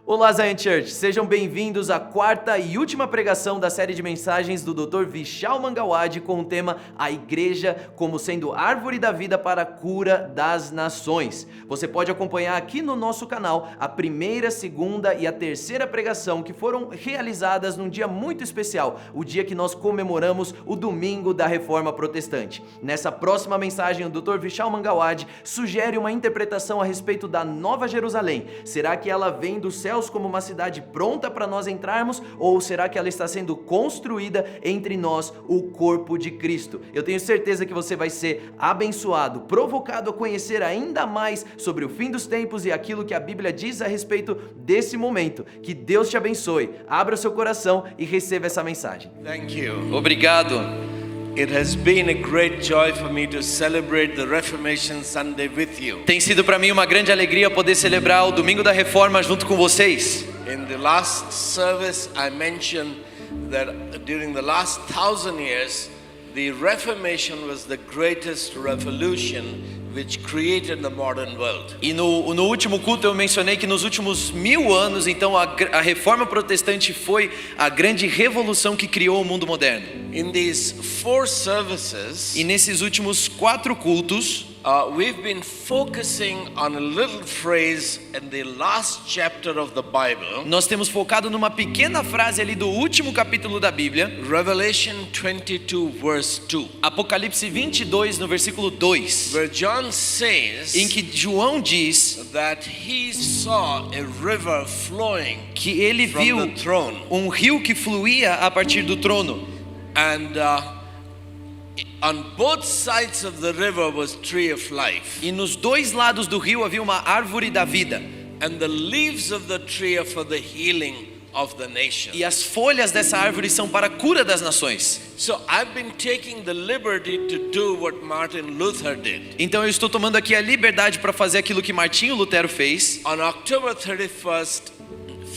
Olá, Zion Church! Sejam bem-vindos à quarta e última pregação da série de mensagens do Dr. Vishal Mangalwadi com o tema A Igreja como sendo árvore da vida para a cura das nações. Você pode acompanhar aqui no nosso canal a primeira, segunda e a terceira pregação que foram realizadas num dia muito especial, o dia que nós comemoramos o Domingo da Reforma Protestante. Nessa próxima mensagem, o Dr. Vishal Mangalwadi sugere uma interpretação a respeito da Nova Jerusalém. Será que ela vem dos céus como uma cidade pronta para nós entrarmos, ou será que ela está sendo construída entre nós, o corpo de Cristo? Eu tenho certeza que você vai ser abençoado, provocado a conhecer ainda mais sobre o fim dos tempos e aquilo que a Bíblia diz a respeito desse momento. Que Deus te abençoe, abra o seu coração e receba essa mensagem. Thank you. Obrigado. It has been a great joy for me to celebrate the Reformation Sunday with you. Tem sido para mim uma grande alegria poder celebrar o Domingo da Reforma junto com vocês. In the last service, I mentioned that during the last 1,000 years, the Reformation was the greatest revolution which created the modern world. E no último culto eu mencionei que nos últimos 1000 anos, então a Reforma Protestante foi a grande revolução que criou o mundo moderno. In these 4 services, E nesses últimos 4 cultos, we've been focusing on a little phrase in the last chapter of the Bible, nós temos focado numa pequena frase ali do último capítulo da Bíblia, Revelation 22 verse 2, Apocalipse 22, no versículo 2, where John says em que João diz that he saw a river flowing que ele from viu the throne, um rio que fluía a partir do trono. and on both sides of the river was tree of life, E nos dois lados do rio havia uma árvore da vida. and the leaves of the tree are for the healing of the nation. E as folhas dessa árvore são para a cura das nações. So I've been taking the liberty to do what Martin Luther did. Então eu estou tomando aqui a liberdade para fazer aquilo que Martinho Lutero fez. On October 31st,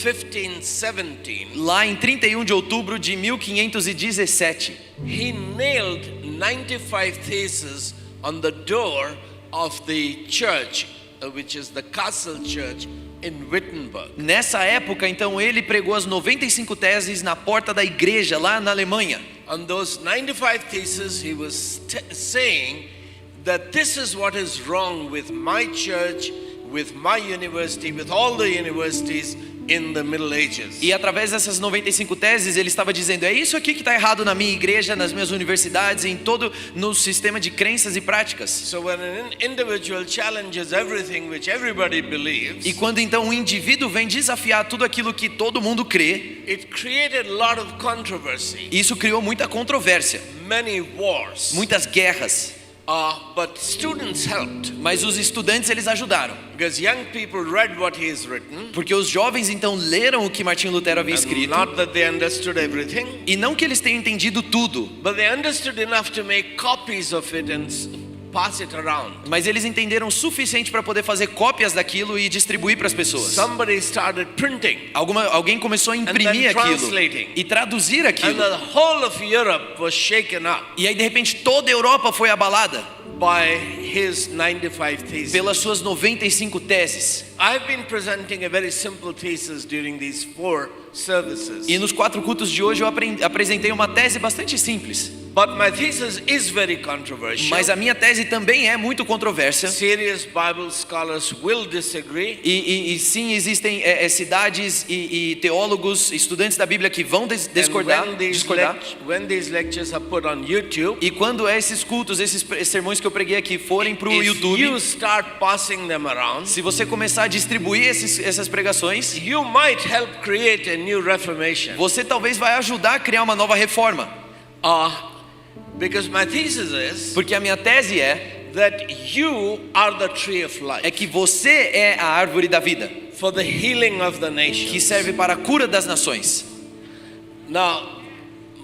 1517, Lá em 31 de outubro de 1517, he nailed 95 theses on the door of the church, which is the Castle Church in Wittenberg. nessa época, então, ele pregou as 95 teses na porta da igreja lá na Alemanha. On those 95 theses, he was saying that this is what is wrong with my church, with my university, with all the universities in the Middle Ages. E através dessas 95 teses, ele estava dizendo: é isso aqui que está errado na minha igreja, nas minhas universidades, em todo no sistema de crenças e práticas. So when an individual challenges everything which everybody believes, E quando então um indivíduo vem desafiar tudo aquilo que todo mundo crê, it created a lot of controversy, isso criou muita controvérsia, many wars. muitas guerras. But students helped, Mas os estudantes, eles ajudaram, because young people read what he has written, porque os jovens então leram o que Martinho Lutero havia and escrito. not that they understood everything, E não que eles tenham entendido tudo, but they understood enough to make copies of it and pass it around. mas eles entenderam o suficiente para poder fazer cópias daquilo e distribuir para as pessoas. Somebody started printing, Alguém começou a imprimir And then aquilo translating. e traduzir and aquilo. the whole of Europe was shaken up E aí de repente toda a Europa foi abalada by his 95 theses. pelas suas 95 teses. I've been presenting a very simple thesis during these 4 services. E nos 4 cultos de hoje eu apresentei uma tese bastante simples. But my thesis is very controversial. Mas a minha tese também é muito controversa. Serious Bible scholars will disagree. E sim, existem cidades e teólogos, estudantes da Bíblia que vão discordar. When these lectures are put on YouTube, E quando esses cultos, esses sermões que eu preguei aqui forem para o if YouTube, you start passing them around, se você começar a distribuir essas pregações, you might help create a new reformation. você talvez vai ajudar a criar uma nova reforma. Because my thesis is Porque a minha tese é that you are the tree of life que você é a árvore da vida, for the healing of the que nations. serve para a cura das nações. Now,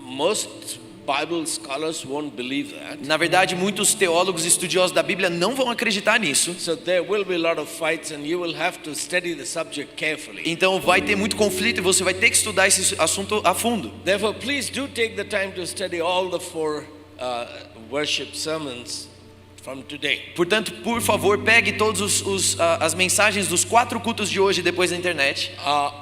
most Bible scholars won't believe that. Na verdade, muitos teólogos estudiosos da Bíblia não vão acreditar nisso. So there will be a lot of fights and you will have to study the subject carefully. Então vai ter muito conflito e você vai ter que estudar esse assunto a fundo. Therefore, please do take the time to study all the 4 worship sermons from today. Portanto, por favor, pegue todas as mensagens dos 4 cultos de hoje depois da internet.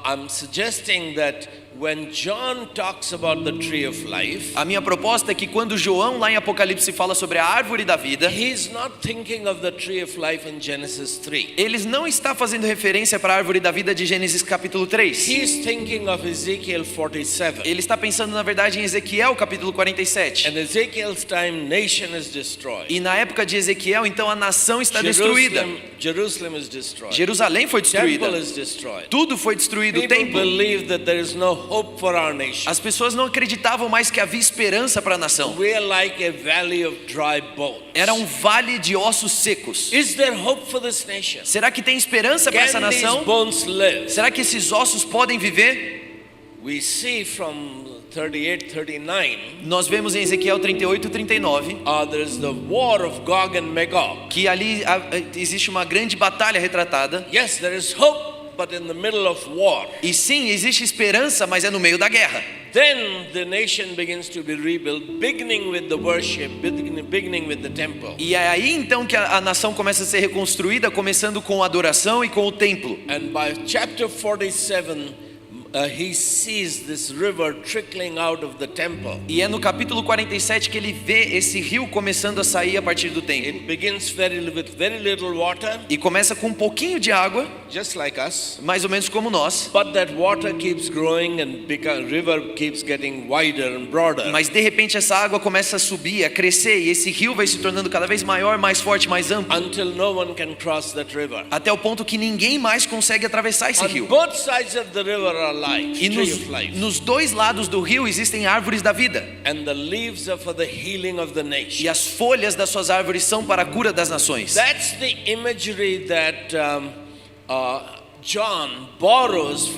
I'm suggesting that when John talks about the tree of life, A minha proposta é que quando João lá em Apocalipse fala sobre a árvore da vida, he's not thinking of the tree of life in Genesis 3. ele não está fazendo referência para a árvore da vida de Gênesis capítulo 3. He's thinking of Ezekiel 47. Ele está pensando na verdade em Ezequiel capítulo 47. And Ezekiel's time, nation is destroyed. E na época de Ezequiel, então a nação está destruída. Jerusalem is destroyed. Jerusalém foi destruída. Temple is destroyed. Tudo foi destruído, o People templo. believe that there is no hope for our nation. As pessoas não acreditavam mais que havia esperança para a nação. We are like a valley of dry bones. Era um vale de ossos secos. Is there hope for this nation? Será que tem esperança para essa Can these nação? bones live? Será que esses ossos podem viver? We see from 38, 39, Nós vemos em Ezequiel 38 e 39 there's the war of Gog and Magog. que ali existe uma grande batalha retratada. Yes, there is hope, but in the middle of war. E sim, existe esperança, mas é no meio da guerra. Then the nation begins to be rebuilt, beginning with the worship, beginning with the temple. E é aí então que a nação começa a ser reconstruída, começando com a adoração e com o templo. And by chapter 47, he sees this river trickling out of the temple. E é no capítulo 47 que ele vê esse rio começando a sair a partir do templo. It begins with very little water, E começa com um pouquinho de água, just like us. mais ou menos como nós. But that water keeps growing and river keeps getting wider and broader. Mas de repente essa água começa a subir, a crescer, e esse rio vai se tornando cada vez maior, mais forte, mais amplo. Until no one can cross that river. Até o ponto que ninguém mais consegue atravessar esse On rio. both sides of the river are life, E tree of life. nos 2 lados do rio existem árvores da vida. And the leaves are for the healing of the nation. E as folhas das suas árvores são para a cura das nações. That's the imagery that John borrows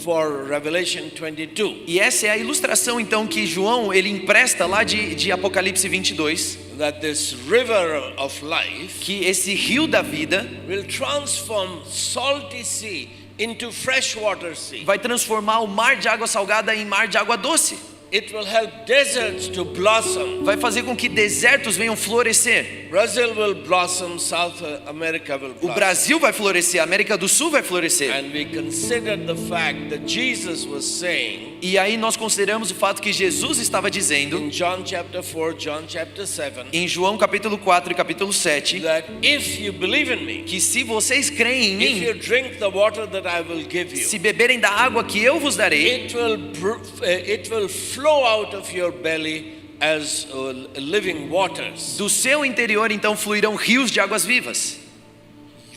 for Revelation 22. E essa é a ilustração então que João ele empresta lá de Apocalipse 22. That this river of life Que esse rio da vida will transform salty sea into freshwater sea. vai transformar o mar de água salgada em mar de água doce. It will help deserts to blossom. Vai fazer com que desertos venham florescer. Brazil will blossom, South America will O blossom. Brasil vai florescer, a América do Sul vai florescer. And we considered the fact that Jesus was saying E aí nós consideramos o fato que Jesus estava dizendo in John chapter 4, John chapter 7, em João capítulo 4 e capítulo 7 that if you believe in me, que se vocês creem em if you mim, drink the water that I will give you, se beberem da água que eu vos darei, it will flow out of your belly as living waters. do seu interior então fluirão rios de águas vivas.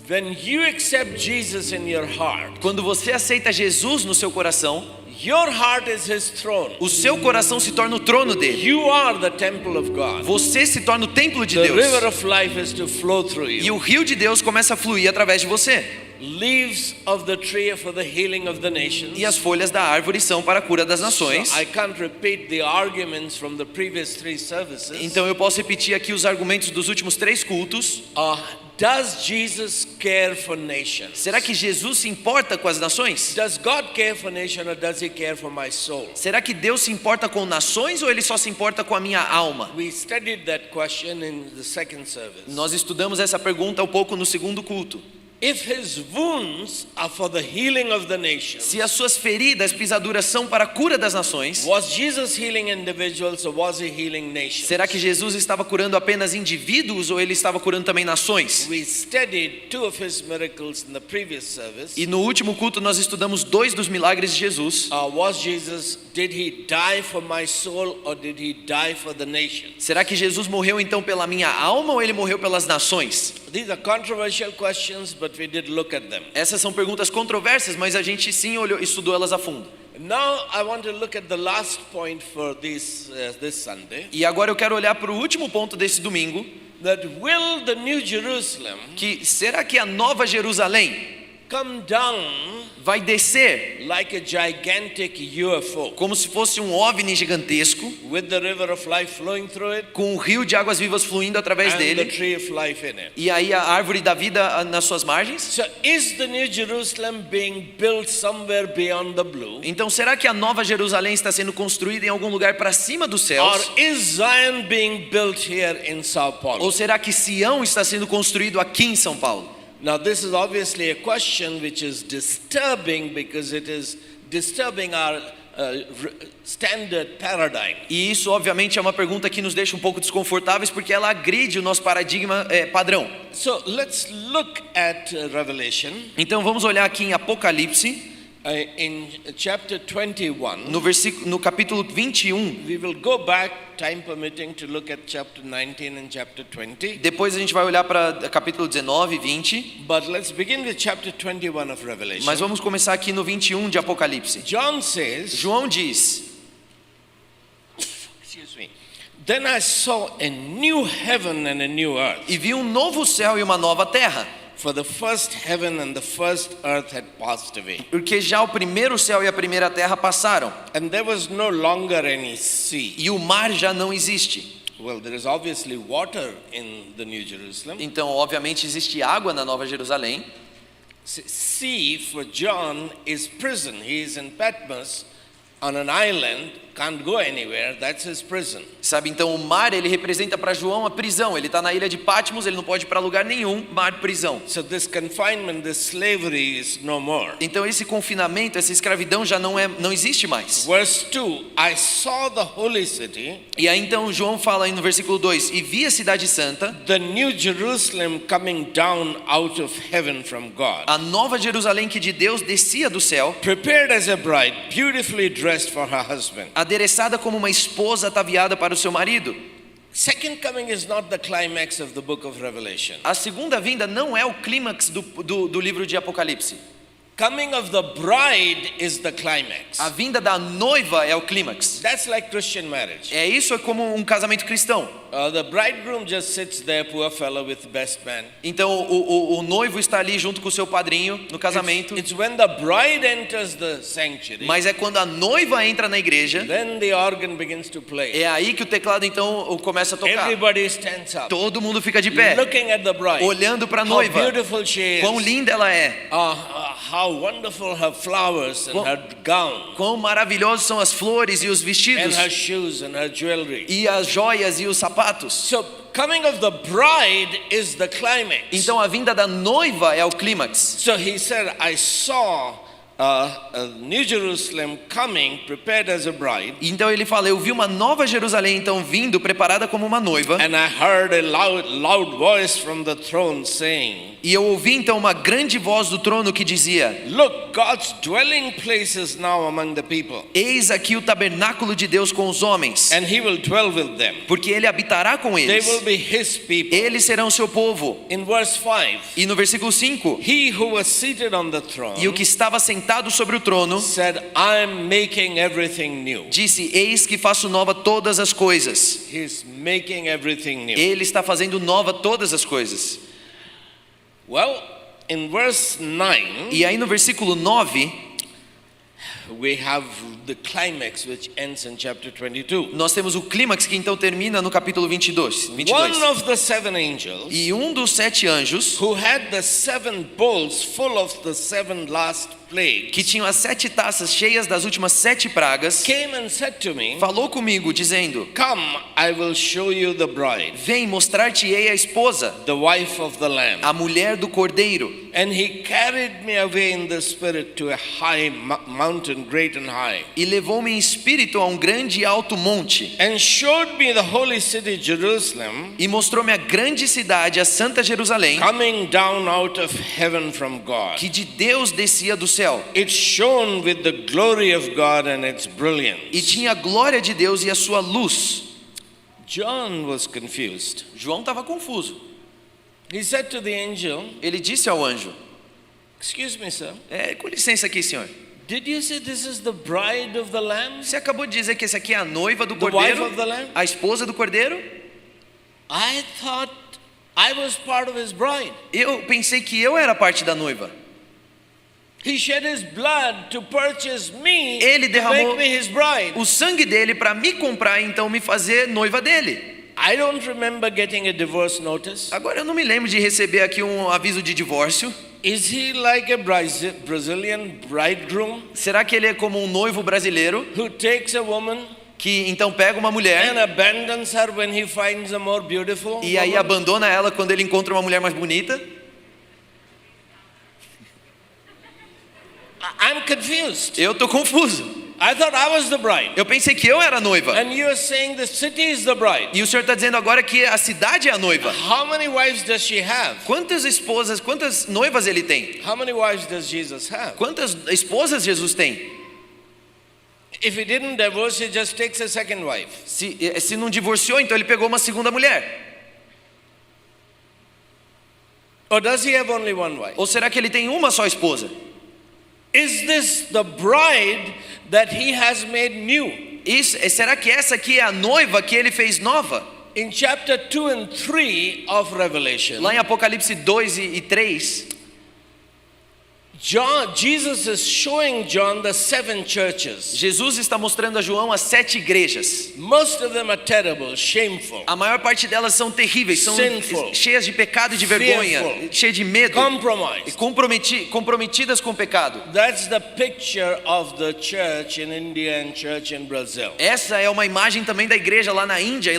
When you accept Jesus in your heart, Quando você aceita Jesus no seu coração, your heart is his throne. o seu coração se torna o trono dele. You are the temple of God. Você se torna o templo de The Deus. river of life is to flow through E you. o rio de Deus começa a fluir através de você. Leaves of the tree are for the healing of the nations. E as folhas da árvore são para a cura das nações. So I can't repeat the arguments from the previous 3 services. Então eu posso repetir aqui os argumentos dos últimos 3 cultos. Does Jesus care for nations? Será que Jesus se importa com as nações? Does God care for nation or does he care for my soul? Será que Deus se importa com nações ou ele só se importa com a minha alma? We studied that question in the second service. Nós estudamos essa pergunta um pouco no segundo culto. If his wounds are for the healing of the nations, Se as suas feridas, pisaduras são para a cura das nações, was Jesus healing individuals or was he healing nations? será que Jesus estava curando apenas indivíduos ou ele estava curando também nações? We studied 2 of his miracles in the previous service. E no último culto nós estudamos 2 dos milagres de Jesus. Did he die for my soul or did he die for the nations? Será que Jesus morreu então pela minha alma ou ele morreu pelas nações? These are controversial questions, but we did look at them. Essas são perguntas controversas, mas a gente sim estudou elas a fundo. Now I want to look at the last point for this Sunday. E agora eu quero olhar para o último ponto desse domingo, That will the New Jerusalem que será que a Nova Jerusalém come down vai descer like a gigantic UFO como se fosse um OVNI gigantesco, with the river of life flowing through it com um rio de águas vivas fluindo através and the dele, tree of life in it. e aí a árvore da vida nas suas margens. So is the New Jerusalem being built somewhere beyond the blue? Então será que a Nova Jerusalém está sendo construída em algum lugar para cima dos Or céus? is Zion being built here in Sao Paulo? Ou será que Sião está sendo construído aqui em São Paulo? Now this is obviously a question which is disturbing because it is disturbing our standard paradigm. E isso obviamente é uma pergunta que nos deixa um pouco desconfortáveis porque ela agride o nosso paradigma padrão. So let's look at Revelation Então vamos olhar aqui em Apocalipse, in chapter 21. no capítulo 21. We will go back, time permitting, to look at chapter 19 and chapter 20. Depois a gente vai olhar para capítulo 19 e 20. But let's begin with chapter 21 of Revelation. Mas vamos começar aqui no 21 de Apocalipse. John says, João diz: excuse me, then I saw a new heaven and a new earth. E vi um novo céu e uma nova terra, For the first heaven and the first earth had passed away, porque já o primeiro céu e a primeira terra passaram, and there was no longer any sea. e o mar já não existe. Well, there is obviously water in the New Jerusalem. Então, obviamente, existe água na Nova Jerusalém. Sea for John is prison. He is in Patmos on an island, can't go anywhere. That's his prison. Sabe, então o mar ele representa para João a prisão. Ele está na ilha de Patmos, ele não pode ir para lugar nenhum, mar, prisão. So this confinement, this slavery is no more. Então esse confinamento, essa escravidão já não existe mais. Verse 2, I saw the holy city, E aí então João fala aí no versículo 2: e vi a cidade santa, the new Jerusalem coming down out of heaven from God, a nova Jerusalém que de Deus descia do céu, prepared as a bride, beautifully dressed for her husband. adereçada como uma esposa ataviada para o seu marido. Second coming is not the climax of the book of Revelation. A segunda vinda não é o clímax do livro de Apocalipse. Coming of the bride is the climax. A vinda da noiva é o clímax. That's like Christian marriage. Isso é como um casamento cristão. The bridegroom just sits there, poor fellow, with best man. Então o noivo está ali junto com o seu padrinho no casamento. It's when the bride enters the sanctuary. Mas é quando a noiva entra na igreja, Then the organ begins to play. é aí que o teclado então começa a tocar. Everybody stands up, Todo mundo fica de pé, looking at the bride. olhando para a How noiva. beautiful she is. Quão linda ela é. How wonderful her flowers and Quão- her gown Quão maravilhosos são as flores e os and vestidos her shoes and her jewelry. e as joias e os sapatos. So coming of the bride is the climax. Então a vinda da noiva é o clímax. So he said, I saw a New Jerusalem coming, prepared as a bride, Então ele fala: eu vi uma nova Jerusalém então vindo preparada como uma noiva. and I heard a loud voice from the throne saying, E eu ouvi então uma grande voz do trono que dizia: look, God's dwelling place is now among the people, eis aqui o tabernáculo de Deus com os homens, and he will dwell with them. porque ele habitará com They eles. will be his people. Eles serão seu povo. In verse 5, E no versículo 5, he who was seated on the throne e o que estava sentado sobre o trono said, I'm making everything new. disse: eis que faço nova todas as coisas. He's making everything new. Ele está fazendo nova todas as coisas. Well, in verse 9, E aí no versículo 9, we have the climax which ends in chapter 22. nós temos o clímax que então termina no capítulo 22. One of the seven angels E um dos 7 anjos, who had the seven bowls full of the seven last plagues que tinham as 7 taças cheias das últimas 7 pragas, came and said to me, falou comigo dizendo: come, I will show you the bride, vem, mostrar-te-ei a esposa, the wife of the Lamb. a mulher do cordeiro. And he carried me away in the spirit to a high mountain, great and high, E levou-me em espírito a um grande e alto monte, and showed me the holy city Jerusalem, e mostrou-me a grande cidade, a Santa Jerusalém, coming down out of heaven from God. que de Deus descia do céu, It shone with the glory of God and its e brilliance. tinha a glória de Deus e a sua luz. John was confused. João estava confuso. He said to the angel, Ele disse ao anjo: excuse me, sir, com licença aqui, senhor. did you say this is the bride of the Lamb? Você acabou de dizer que esse aqui é a noiva do The wife cordeiro, of the Lamb? a esposa do cordeiro? I thought I was part of his bride. Eu pensei que eu era parte da noiva. He shed his blood to purchase me, Ele to derramou make me his bride. o sangue dele para me comprar e então me fazer noiva dele. I don't remember getting a divorce notice. Agora eu não me lembro de receber aqui um aviso de divórcio. Is he like a Brazilian bridegroom Será que ele é como um noivo brasileiro who takes a woman que então pega uma mulher and abandons her when he finds a more beautiful e aí woman? abandona ela quando ele encontra uma mulher mais bonita? I'm confused. Eu tô confuso. I thought I was the bride. Eu pensei que eu era a noiva. And you are saying the city is the bride. E o senhor está dizendo agora que a cidade é a noiva. How many wives does she have? Quantas esposas, quantas noivas ele tem? How many wives does Jesus have? Quantas esposas Jesus tem? If he didn't divorce, he just takes a second wife. Se não divorciou, então ele pegou uma segunda mulher. Or does he have only one wife? Ou será que ele tem uma só esposa? Is this the bride that he has made new? Será que essa aqui é a noiva que ele fez nova? In chapter 2 and 3 of Revelation, Lá em Apocalipse 2 e 3, Jesus is showing John the 7 churches. Jesus está mostrando a João as 7 igrejas. Most of them are terrible, shameful, A maior parte delas são terríveis, são Sinful. cheias de pecado e de vergonha, Fearful. cheias de medo, compromised. comprometidas com o pecado. That's the picture of the church in India and church in Brazil. Essa é uma imagem também da igreja lá na Índia e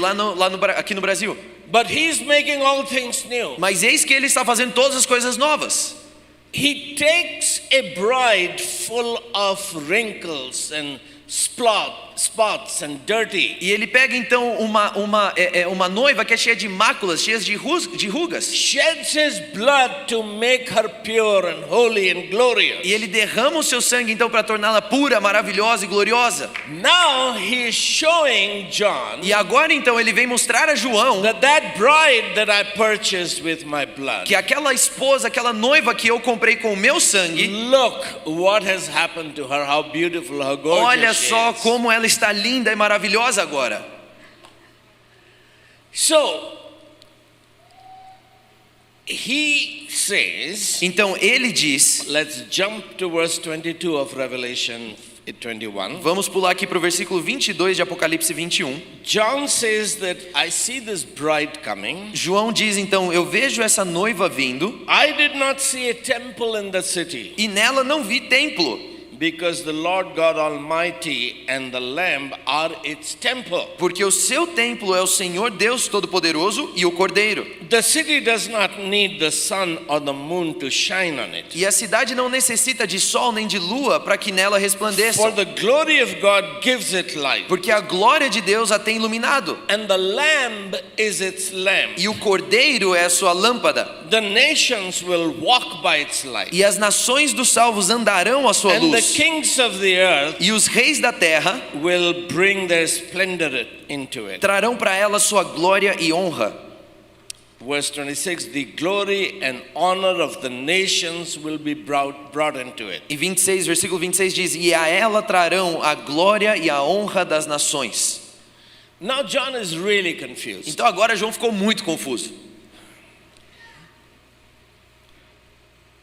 aqui no Brasil. But he's making all things new. Mas eis que ele está fazendo todas as coisas novas. He takes a bride full of wrinkles and spots and dirty. E ele pega então uma noiva que é cheia de máculas, cheias de rugas. Sheds his blood to make her pure and holy and glorious. E ele derrama o seu sangue então para torná-la pura, maravilhosa e gloriosa. Now he is showing John E agora então ele vem mostrar a João that bride that I purchased with my blood. que aquela esposa, aquela noiva que eu comprei com o meu sangue, Look what has happened to her, how beautiful, how gorgeous olha she só is. como ela está linda e maravilhosa agora. So he says, Então ele diz, let's jump to verse 22 of Revelation 21. vamos pular aqui para o versículo 22 de Apocalipse 21. John says that I see this bride coming. João diz então, eu vejo essa noiva vindo I did not see a temple in the city, e nela não vi templo. because the Lord God Almighty and the Lamb are its temple. Porque o seu templo é o Senhor Deus Todo-Poderoso e o Cordeiro. The city does not need the sun or the moon to shine on it, E a cidade não necessita de sol nem de lua para que nela resplandeça. for the glory of God gives it light, Porque a glória de Deus a tem iluminado. and the Lamb is its lamp. E o Cordeiro é a sua lâmpada. The nations will walk by its light, E as nações dos salvos andarão à sua and the luz. kings of the earth E os reis da terra will bring their splendor into it. trarão para ela sua glória e honra. Verse 26, the glory and honor of the nations will be brought into it. E 26, versículo 26 diz: E a ela trarão a glória e a honra das nações. Now John is really confused. Então agora João ficou muito confuso.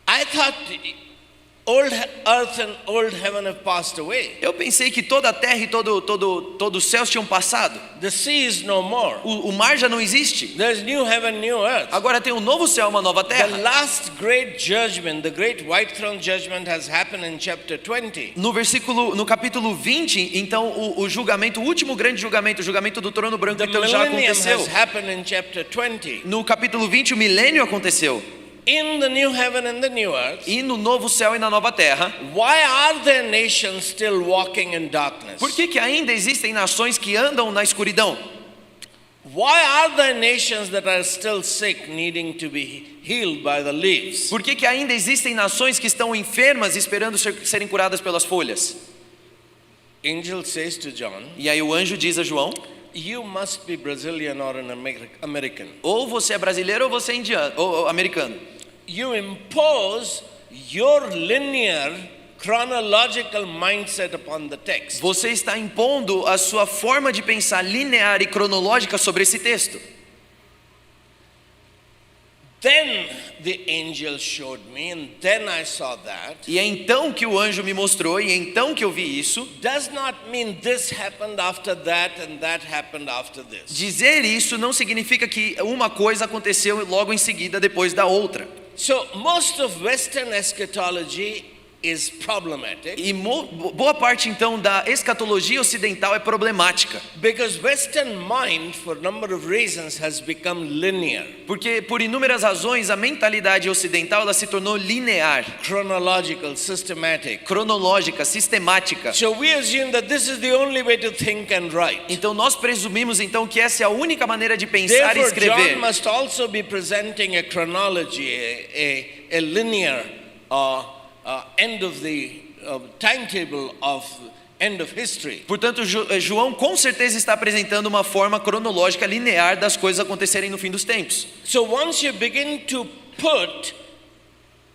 I thought old earth and old heaven have passed away. Eu pensei que toda a terra e todo os céus tinham passado. The sea is no more. O mar já não existe. There's new heaven, new earth. Agora tem um novo céu, uma nova The terra. last great judgment, the great white throne judgment has happened in chapter 20. No capítulo 20, então o julgamento, o último grande julgamento, o julgamento do trono branco, The então já millennium aconteceu. has happened in chapter 20. No capítulo 20, o milênio aconteceu. In the new heaven and the new earth, E no novo céu e na nova terra. why are there nations still walking in darkness? Por que ainda existem nações que andam na escuridão? Why are there nations that are still sick, needing to be healed by the leaves? Por que ainda existem nações que estão enfermas esperando serem curadas pelas folhas? Angel says to John, E aí o anjo diz a João: you must be Brazilian or an American. ou você é brasileiro ou você é indiano ou americano. You impose your linear chronological mindset upon the text. Você está impondo a sua forma de pensar linear e cronológica sobre esse texto. Then the angel showed me, and then I saw that. E é então que o anjo me mostrou, e é então que eu vi isso. Does not mean this happened after that and that happened after this. Dizer isso não significa que uma coisa aconteceu logo em seguida depois da outra. So most of Western eschatology is problematic. E boa parte então da escatologia ocidental é problemática. Because Western mind, for a number of reasons, has become linear. Porque por inúmeras razões a mentalidade ocidental ela se tornou linear, Chronological, systematic. cronológica, sistemática. So we assume that this is the only way to think and write. Então nós presumimos então que essa é a única maneira de pensar e Therefore, escrever. John must also be presenting a chronology, a linear end of the timetable of end of history. Portanto, João com certeza está apresentando uma forma cronológica linear das coisas acontecerem no fim dos tempos. So once you begin to put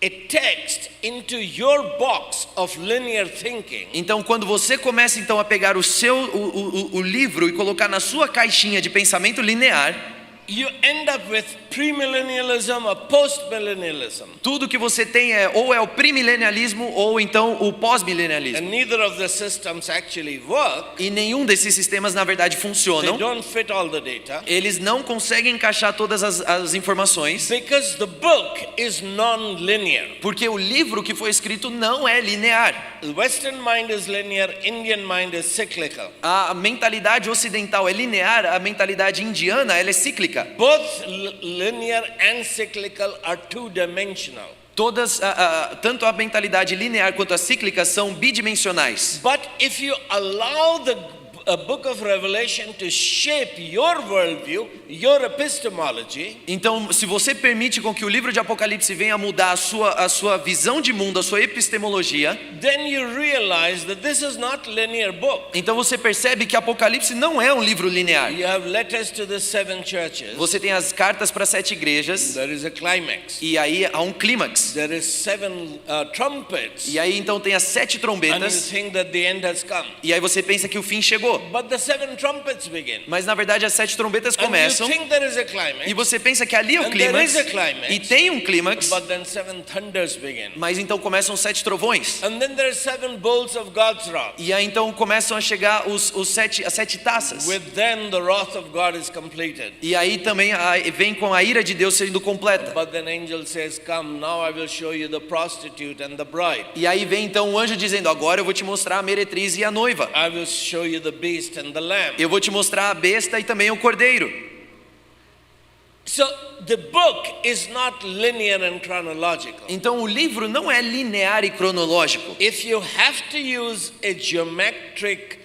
a text into your box of linear thinking, Então, quando você começa então a pegar o livro e colocar na sua caixinha de pensamento linear, you end up with premillennialism or postmillennialism. tudo que você tem ou é o premilenialismo ou então o pós-milenialismo. And neither of the systems actually work. E nenhum desses sistemas na verdade They funcionam. don't fit all the data. Eles não conseguem encaixar todas as informações, Because the book is non-linear. porque o livro que foi escrito não é linear. The Western mind is linear, Indian mind is cyclical. A mentalidade ocidental é linear, a mentalidade indiana ela é cíclica. Both linear and cyclical are two-dimensional. Todas, tanto a mentalidade linear quanto a cíclica são bidimensionais. But if you allow the book of Revelation to shape your worldview, your epistemology, Então, se você permite com que o livro de Apocalipse venha mudar a sua visão de mundo, a sua epistemologia, then you realize that this is not linear book. então você percebe que Apocalipse não é um livro linear. You have letters to the 7 churches. Você tem as cartas para 7 igrejas, There is a climax. e aí há um clímax. There is 7 trumpets. E aí então tem as 7 And you trombetas, think that the end has come. e aí você pensa que o fim chegou. But the 7 trumpets begin. Mas na verdade as 7 trombetas And you começam, think there is a climax. e você pensa que ali é o And there clímax, is a climax. e tem um clímax, But then 7 thunders begin. mas então começam 7 trovões. And then there are 7 bowls of God's wrath. E aí então começam a chegar as 7 taças. With them the wrath of God is completed. E aí também vem com a ira de Deus sendo completa. But then angel says, come, now I will show you the prostitute and the bride. E aí vem então o anjo dizendo, agora eu vou te mostrar a meretriz e a noiva. I will show you the beast and the lamb. Eu vou te mostrar a besta e também o cordeiro. So the book is not linear and chronological. Então o livro não é linear e cronológico. If you have to use a geometric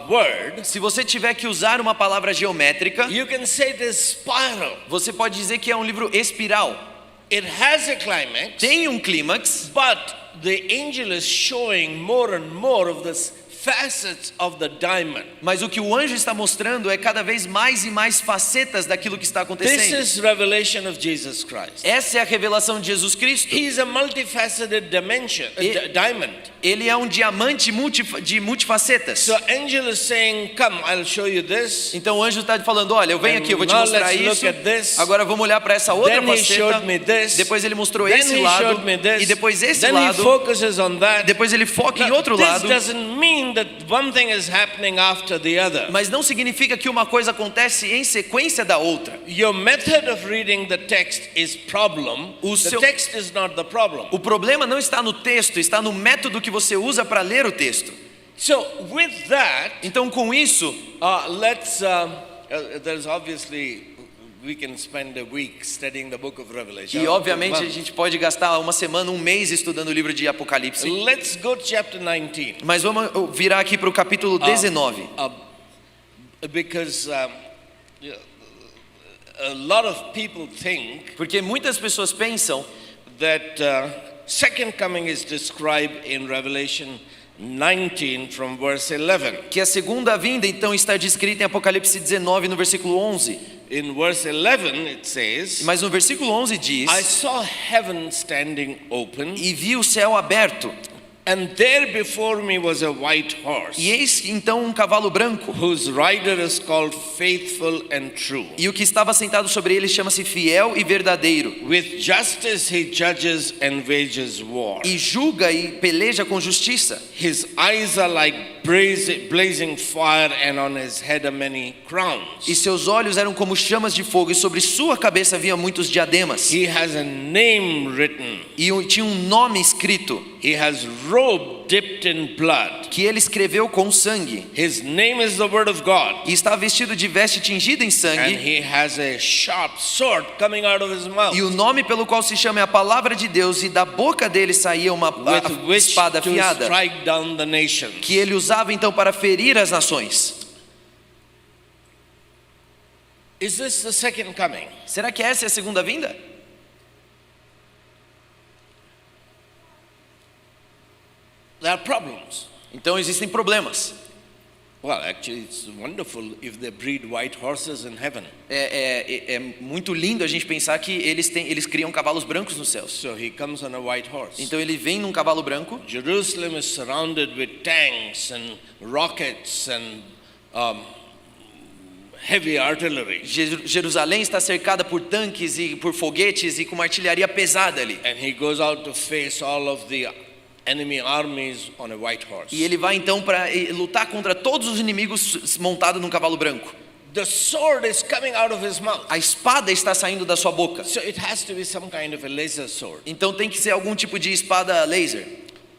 word, Se você tiver que usar uma palavra geométrica, you can say it is spiral. você pode dizer que é um livro espiral. It has a climax, Tem um clímax, but the angel is showing more and more of this facets of the diamond. mas o que o anjo está mostrando é cada vez mais e mais facetas daquilo que está This acontecendo. is revelation of Jesus Christ. Essa é a revelação de Jesus Cristo. He is a multifaceted dimension, diamond. Ele é um diamante de multifacetas. So angel is saying, come, I'll show you this. Então o anjo está falando, olha, eu venho And aqui, eu vou te now mostrar let's isso. look at this. Agora vamos olhar para essa outra Then he faceta. showed me this. Depois ele mostrou Then esse he lado. showed me this. E depois esse Then lado. he focuses on that. Depois ele foca em Now, outro this lado. doesn't mean that one thing is happening after the other. Mas não significa que uma coisa acontece em sequência da outra. Your method of reading the text is problem. O The seu- text is not the problem. O problema não está no texto, está no método que você usa para ler o texto. So with that, Então com isso, there's obviously, we can spend a week studying the book of Revelation. e obviamente a gente pode gastar uma semana, um mês estudando o livro de Apocalipse. Let's go to chapter 19. Mas vamos virar aqui para o capítulo 19. Because a lot of people think Porque muitas pessoas pensam that second coming is described in Revelation 19 from verse 11. que a segunda vinda então está descrita em Apocalipse 19 no versículo 11. In verse 11 it says, Mas no versículo 11 diz: I saw heaven standing open, E vi o céu aberto, And there before me was a white horse, E eis então um cavalo branco, whose rider is called Faithful and True. e o que estava sentado sobre ele chama-se Fiel e Verdadeiro, With justice he judges and wages war. e julga e peleja com justiça. His eyes are like blazing fire, and on his head are many crowns. E seus olhos eram como chamas de fogo, e sobre sua cabeça havia muitos diademas. He has a name written. E tinha um nome escrito, He has robe dipped in blood. que ele escreveu com sangue. His name is the Word of God. E estava vestido de veste tingida em And sangue. he has a sharp sword coming out of his mouth, E o nome pelo qual se chama é a palavra de Deus, e da boca dele saía uma with which espada to afiada, strike down the nations. que ele usava então para ferir as nações. Is this the second coming? Será que essa é a segunda vinda? There are problems. Então existem problemas. Well, actually, it's wonderful if they breed white horses in heaven. É muito lindo a gente pensar que eles criam cavalos brancos nos céus. So he comes on a white horse. Então ele vem num cavalo branco. Jerusalem is surrounded with tanks and rockets and heavy artillery. Jerusalém está cercada por tanques e por foguetes e com uma artilharia pesada ali. And he goes out to face all of the enemy armies on a white horse. E ele vai então para lutar contra todos os inimigos montado num cavalo branco. The sword is coming out of his mouth. A espada está saindo da sua boca. So it has to be some kind of a laser sword. Então tem que ser algum tipo de espada laser.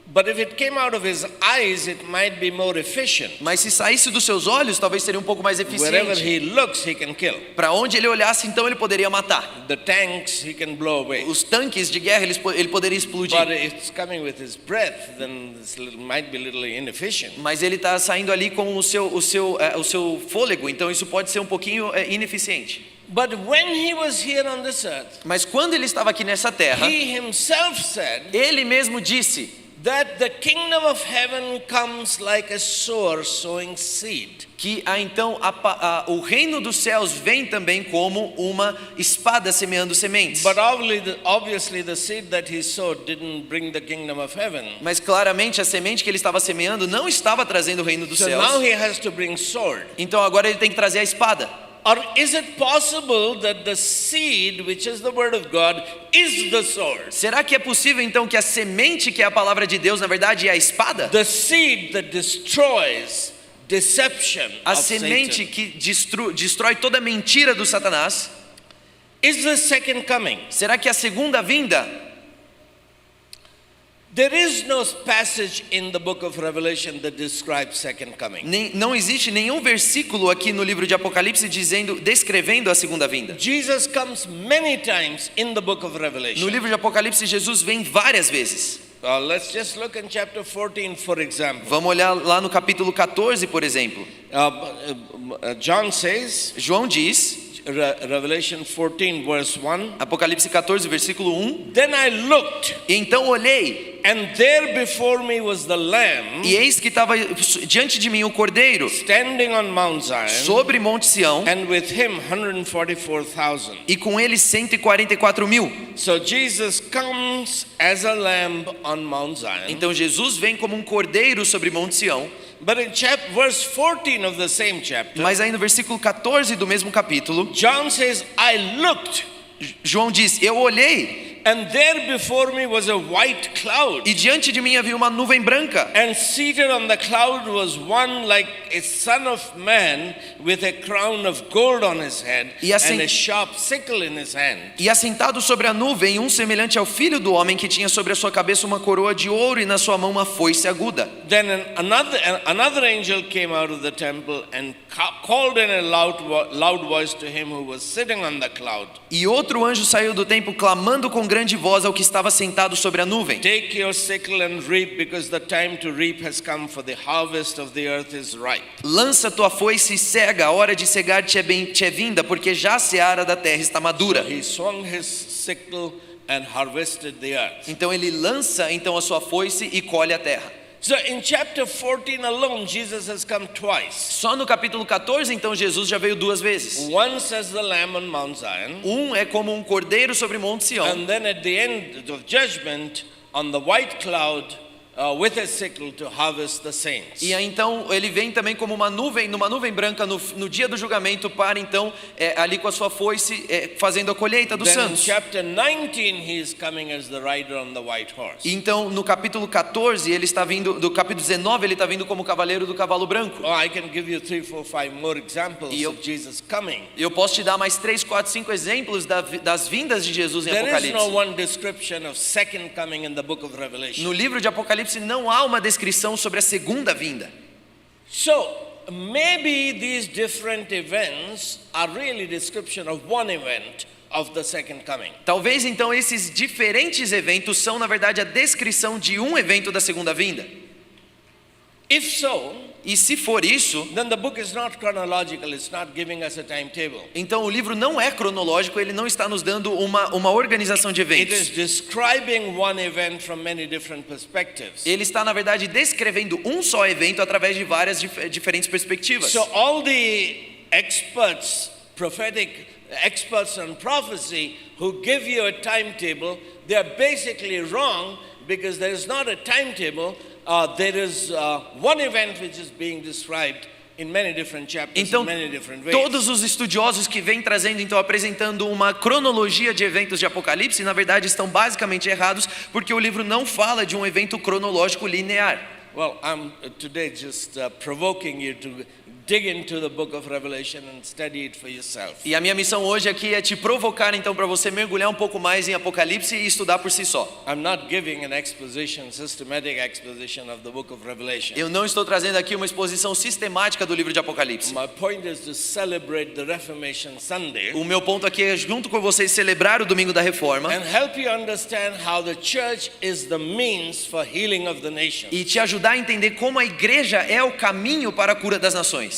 But if it came out of his eyes, it might be more efficient. Mas se saísse dos seus olhos, talvez seria um pouco mais Wherever eficiente. he looks, he can kill. Para onde ele olhasse, então ele poderia matar. The tanks he can blow away. Os tanques de guerra ele poderia explodir. But if it's coming with his breath, then this might be a little inefficient. Mas ele está saindo ali com o seu fôlego, então isso pode ser um pouquinho ineficiente. But when he was here on this earth, Mas quando ele estava aqui nessa terra, he himself said ele mesmo disse that the kingdom of heaven comes like a sower sowing seed. que então o reino dos céus vem também como uma espada semeando sementes. But obviously the seed that he sowed didn't bring the kingdom of heaven. Mas claramente a semente que ele estava semeando não estava trazendo o reino dos So céus. now he has to bring sword. Então agora ele tem que trazer a espada. Or is it possible that the seed, which is the word of God, is the sword? Será que é possível então que a semente que é a palavra de Deus na verdade é a espada? The seed that destroys deception A of semente Satan que destrói toda a mentira do Satanás. is the second coming. Será que a segunda vinda? There is no passage in the book of Revelation that describes second coming. Não existe nenhum versículo aqui no livro de Apocalipse descrevendo a segunda vinda. Jesus comes many times in the book of No Revelation. livro de Apocalipse Jesus vem várias vezes. Let's just look in chapter 14, for example. Vamos olhar lá no capítulo 14, por exemplo. John says, João diz, Revelation 14, verse 1, Apocalipse 14, versículo 1, then I looked, e então olhei, and there before me was the Lamb e eis que estava diante de mim o Cordeiro, standing on Mount Zion, sobre Monte Sião, and with him 144,000. e com ele 144.000. So Jesus comes as a lamb on Mount Zion. Então Jesus vem como um cordeiro sobre Monte Sião. But in verse 14 of the same chapter, Mas aí no versículo 14 do mesmo capítulo, John says, I looked, João diz, eu olhei, and there before me was a white cloud, e diante de mim havia uma nuvem branca, and seated on the cloud was one like a son of man with a crown of gold on his head E assim- and a sharp sickle in his hand. e assentado sobre a nuvem um semelhante ao filho do homem que tinha sobre a sua cabeça uma coroa de ouro e na sua mão uma foice aguda. Then another angel came out of the temple and called in a loud voice to him who was sitting on the cloud. E outro anjo saiu do templo clamando com grande voz ao que estava sentado sobre a nuvem: Take your sickle and reap, because the time to reap has come, for the harvest of the earth is ripe. Lança tua foice e cega, a hora de cegar te é vinda, porque já a seara da terra está madura. He swung his sickle and harvested the earth. Então ele lança então a sua foice e colhe a terra. So in chapter 14 alone, Jesus has come twice. Só no capítulo 14 então Jesus já veio duas vezes. Once as the lamb on Mount Zion, É como um cordeiro sobre Monte Sião. and then at the end of judgment on the white cloud with a sickle to harvest the saints. E aí, então ele vem também como numa nuvem branca no dia do julgamento para então ali com a sua foice fazendo a colheita dos Then in santos. chapter 19 he is coming as the rider on the white horse. E então no capítulo 14 ele está vindo, do capítulo 19 ele está vindo como cavaleiro do cavalo branco. Oh, I can give you 3, 4, 5 more examples of Jesus coming. Eu posso te dar mais 3, 4, 5 exemplos das vindas de Jesus em There is Apocalipse. no one description of second coming in the book of Revelation. No livro de Apocalipse não há uma descrição sobre a segunda vinda. So maybe these different events are really description of one event of the second coming. Talvez então esses diferentes eventos são na verdade a descrição de um evento da segunda vinda. If so, E se for isso, then the book is not chronological, it's not giving us a timetable. então o livro não é cronológico, ele não está nos dando uma organização de It is eventos. describing one event from many different perspectives. Ele está na verdade descrevendo um só evento através de várias diferentes perspectivas. So all the experts, prophetic experts on prophecy who give you a timetable, they are basically wrong because there is not a timetable. There is one event which is being described in many different chapters, Então, in many different ways. todos os estudiosos que vêm trazendo, então, apresentando uma cronologia de eventos de Apocalipse, na verdade estão basicamente errados, porque o livro não fala de um evento cronológico linear. Well, I'm today just provoking you to dig into the book of Revelation and study it for yourself. E a minha missão hoje aqui é te provocar, então, para você mergulhar um pouco mais em Apocalipse e estudar por si só. I'm not giving an exposition, systematic exposition of the book of Revelation. Eu não estou trazendo aqui uma exposição sistemática do livro de Apocalipse. My point is to celebrate the Reformation Sunday O meu ponto aqui é, junto com vocês, celebrar o Domingo da Reforma and help you understand how the church is the means for healing of the nations. e te ajudar a entender como a igreja é o caminho para a cura das nações.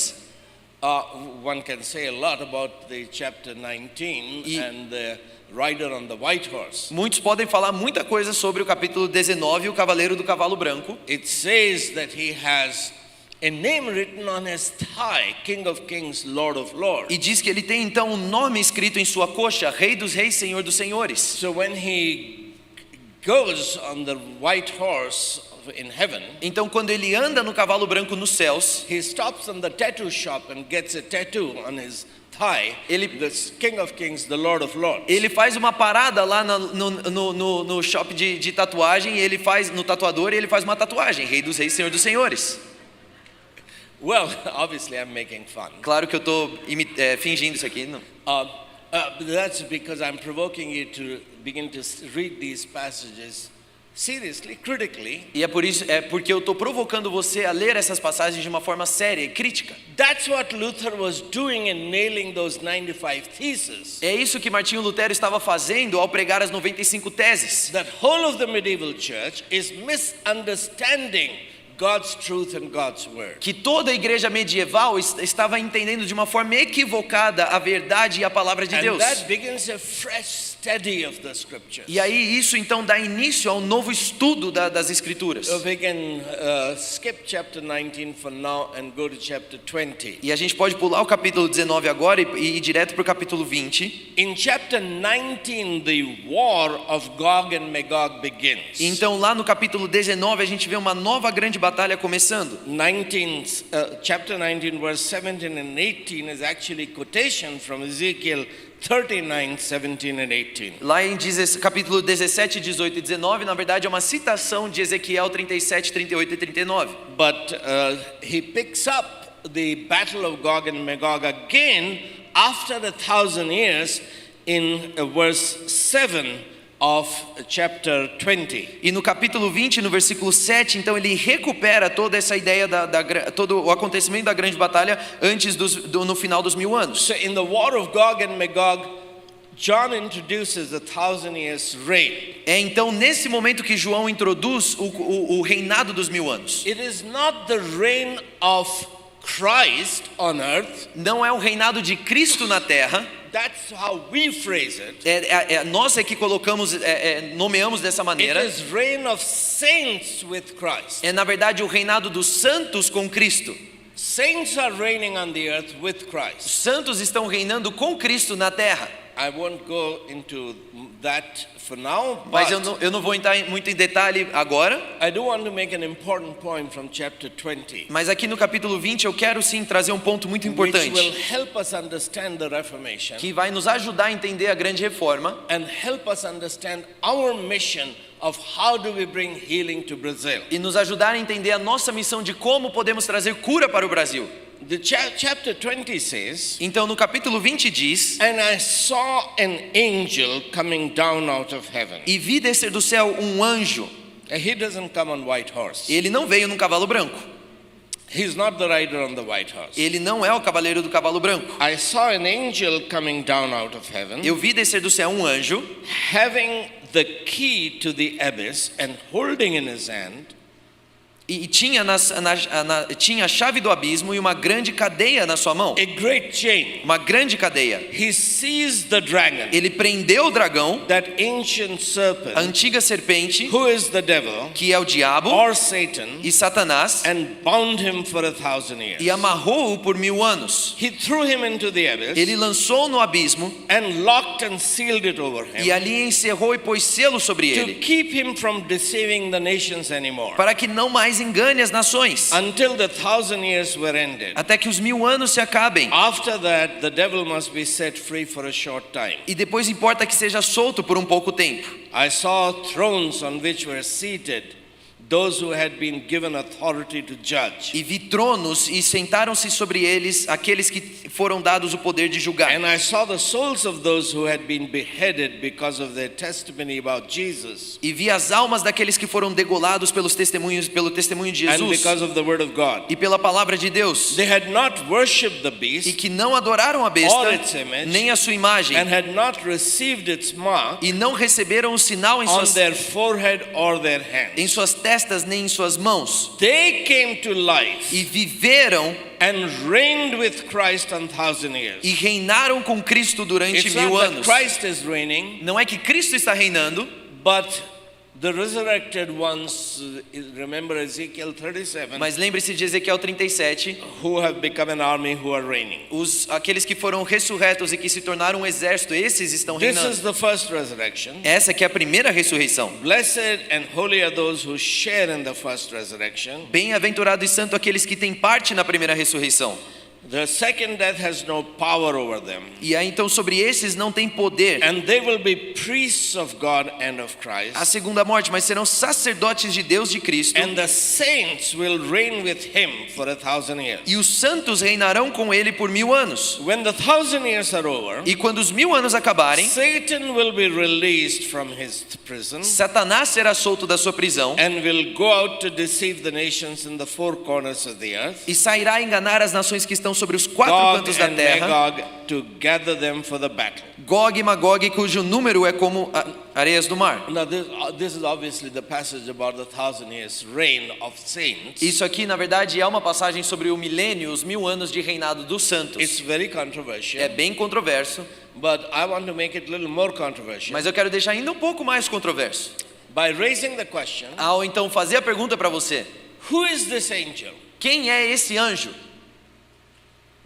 One can say a lot about the chapter 19 E- and the rider on the white horse. Muitos podem falar muita coisa sobre o capítulo 19, o cavaleiro do cavalo branco. It says that he has a name written on his thigh, King of Kings, Lord of Lords. E diz que ele tem então um nome escrito em sua coxa, Rei dos Reis, Senhor dos Senhores. So when he goes on the white horse in heaven, Então quando ele anda no cavalo branco nos céus, he stops on the tattoo shop and gets a tattoo on his thigh. Ele- The King of Kings, the Lord of Lords. ele faz uma parada lá no shop de tatuagem, e ele faz no tatuador, e ele faz uma tatuagem, Rei dos Reis, Senhor dos Senhores. Well, obviously I'm making fun. Claro que eu estou fingindo isso aqui, não. That's because I'm provoking you to begin to read these passages seriously, critically. E é porque eu estou provocando você a ler essas passagens de uma forma séria e crítica. That's what Luther was doing in nailing those 95 theses. É isso que Martinho Lutero estava fazendo ao pregar as 95 teses. That whole of the medieval church is misunderstanding God's truth and God's word. Que toda a igreja medieval estava entendendo de uma forma equivocada a verdade e a palavra de And Deus. that begins a fresh study of the scriptures. E aí isso então dá início a um novo estudo das escrituras. We can skip chapter 19 for now and go to chapter 20. E a gente pode pular o capítulo 19 agora e ir direto para o capítulo 20. In chapter 19, the war of Gog and Magog begins. Então lá no capítulo 19 a gente vê uma nova grande batalha começando. Chapter 19, verse 17 and 18 is actually quotation from Ezekiel 39, 17 and 18. Lá em capítulo 17, 18 e 19, na verdade é uma citação de Ezequiel 37, 38 e 39. But he picks up the battle of Gog and Magog again after 1,000 years in verse 7 of chapter 20. E no capítulo 20, no versículo 7, então ele recupera toda essa ideia todo o acontecimento da grande batalha antes no final dos 1000 anos. So in the war of Gog and Magog, John introduces the 1,000 years reign. É então nesse momento que João introduz o reinado dos 1000 anos. It is not the reign of Christ on earth. Não é o reinado de Cristo na terra. That's how we phrase it. Nós é que colocamos, nomeamos dessa maneira. It is reign of saints with Christ. É na verdade o reinado dos santos com Cristo. Saints are reigning on the earth with Os Christ. santos estão reinando com Cristo na terra. I won't go into that for now, Mas but eu não vou entrar muito em detalhe agora. I do want to make an important point from chapter 20, Mas aqui no capítulo 20 eu quero sim trazer um ponto muito which importante, will help us understand the Reformation que vai nos ajudar a entender a grande reforma and help us understand our mission of how do we bring healing to Brazil. e nos ajudar a entender a nossa missão de como podemos trazer cura para o Brasil. The chapter 20 says, Então no capítulo 20 diz: "And I saw an angel coming down out of heaven." E vi descer do céu um anjo. He doesn't come on white horse. Ele não veio num cavalo branco. He's not the rider on the white horse. Ele não é o cavaleiro do cavalo branco. I saw an angel coming down out of heaven, Eu vi descer do céu um anjo, having the key to the abyss and holding in his hand e tinha, tinha a chave do abismo e uma grande cadeia na sua mão. a great chain. Uma grande cadeia. He seized the dragon, Ele prendeu o dragão, that ancient a serpent, antiga serpente, who is the devil que é o diabo or Satan, e Satanás, and bound him for 1,000 years. e amarrou-o por 1000 anos. He threw him into the abyss Ele lançou no abismo and locked and sealed it over e him ali encerrou e pôs selo sobre to ele, keep him from deceiving the nations anymore, para que não mais engane as nações, until the 1,000 years were ended. até que os 1000 anos se acabem. After that, the devil must be set free for a short time. E depois importa que seja solto por um pouco tempo. I saw thrones on which were seated those who had been given authority to judge. E vi tronos e sentaram-se sobre eles aqueles que foram dados o poder de julgar. And I saw the souls of those who had been beheaded because of their testimony about Jesus E vi as almas daqueles que foram degolados pelo testemunho de and Jesus because of the word of God. e pela palavra de Deus, They had not worshipped the e beast que não adoraram a or besta its image nem a sua imagem, and had not received its mark e não receberam o sinal on suas, their forehead or their em hands. suas testas nem em suas mãos, They came to life e viveram and reigned with Christ 1,000 years. e reinaram com Cristo durante It's 1000 not that anos. Christ is reigning, Não é que Cristo está reinando, but the resurrected ones, remember Ezekiel 37, mas lembre-se de Ezequiel 37, who have become an army who are reigning. aqueles que foram ressurretos e que se tornaram um exército, esses estão This reinando. is the first resurrection. Essa que é a primeira ressurreição. Blessed and holy are those who share in the first resurrection. Bem-aventurado e santo aqueles que têm parte na primeira ressurreição. The second death has no power over them. E aí então sobre esses não tem poder And they will be priests of God and of Christ. a segunda morte, mas serão sacerdotes de Deus, de Cristo. And the saints will reign with him for 1,000 years. E os santos reinarão com ele por 1000 anos. When the 1,000 years are over, E quando os 1000 anos acabarem, Satan will be released from his prison Satanás será solto da sua prisão and will go out to deceive the nations in the four corners of the earth, e sairá a enganar as nações que estão sobre os 4 Gog cantos da and terra, Magog, to gather them for the battle. Gog e Magog, cujo número é como areias do mar. Now this is obviously the passage about the 1,000 years reign of saints. Isso aqui, na verdade, é uma passagem sobre o milênio, os 1000 anos de reinado dos santos. It's very controversial, É bem controverso, but I want to make it a little more controversial mas eu quero deixar ainda um pouco mais controverso. by raising the question, Ao então fazer a pergunta para você: who is this angel quem é esse anjo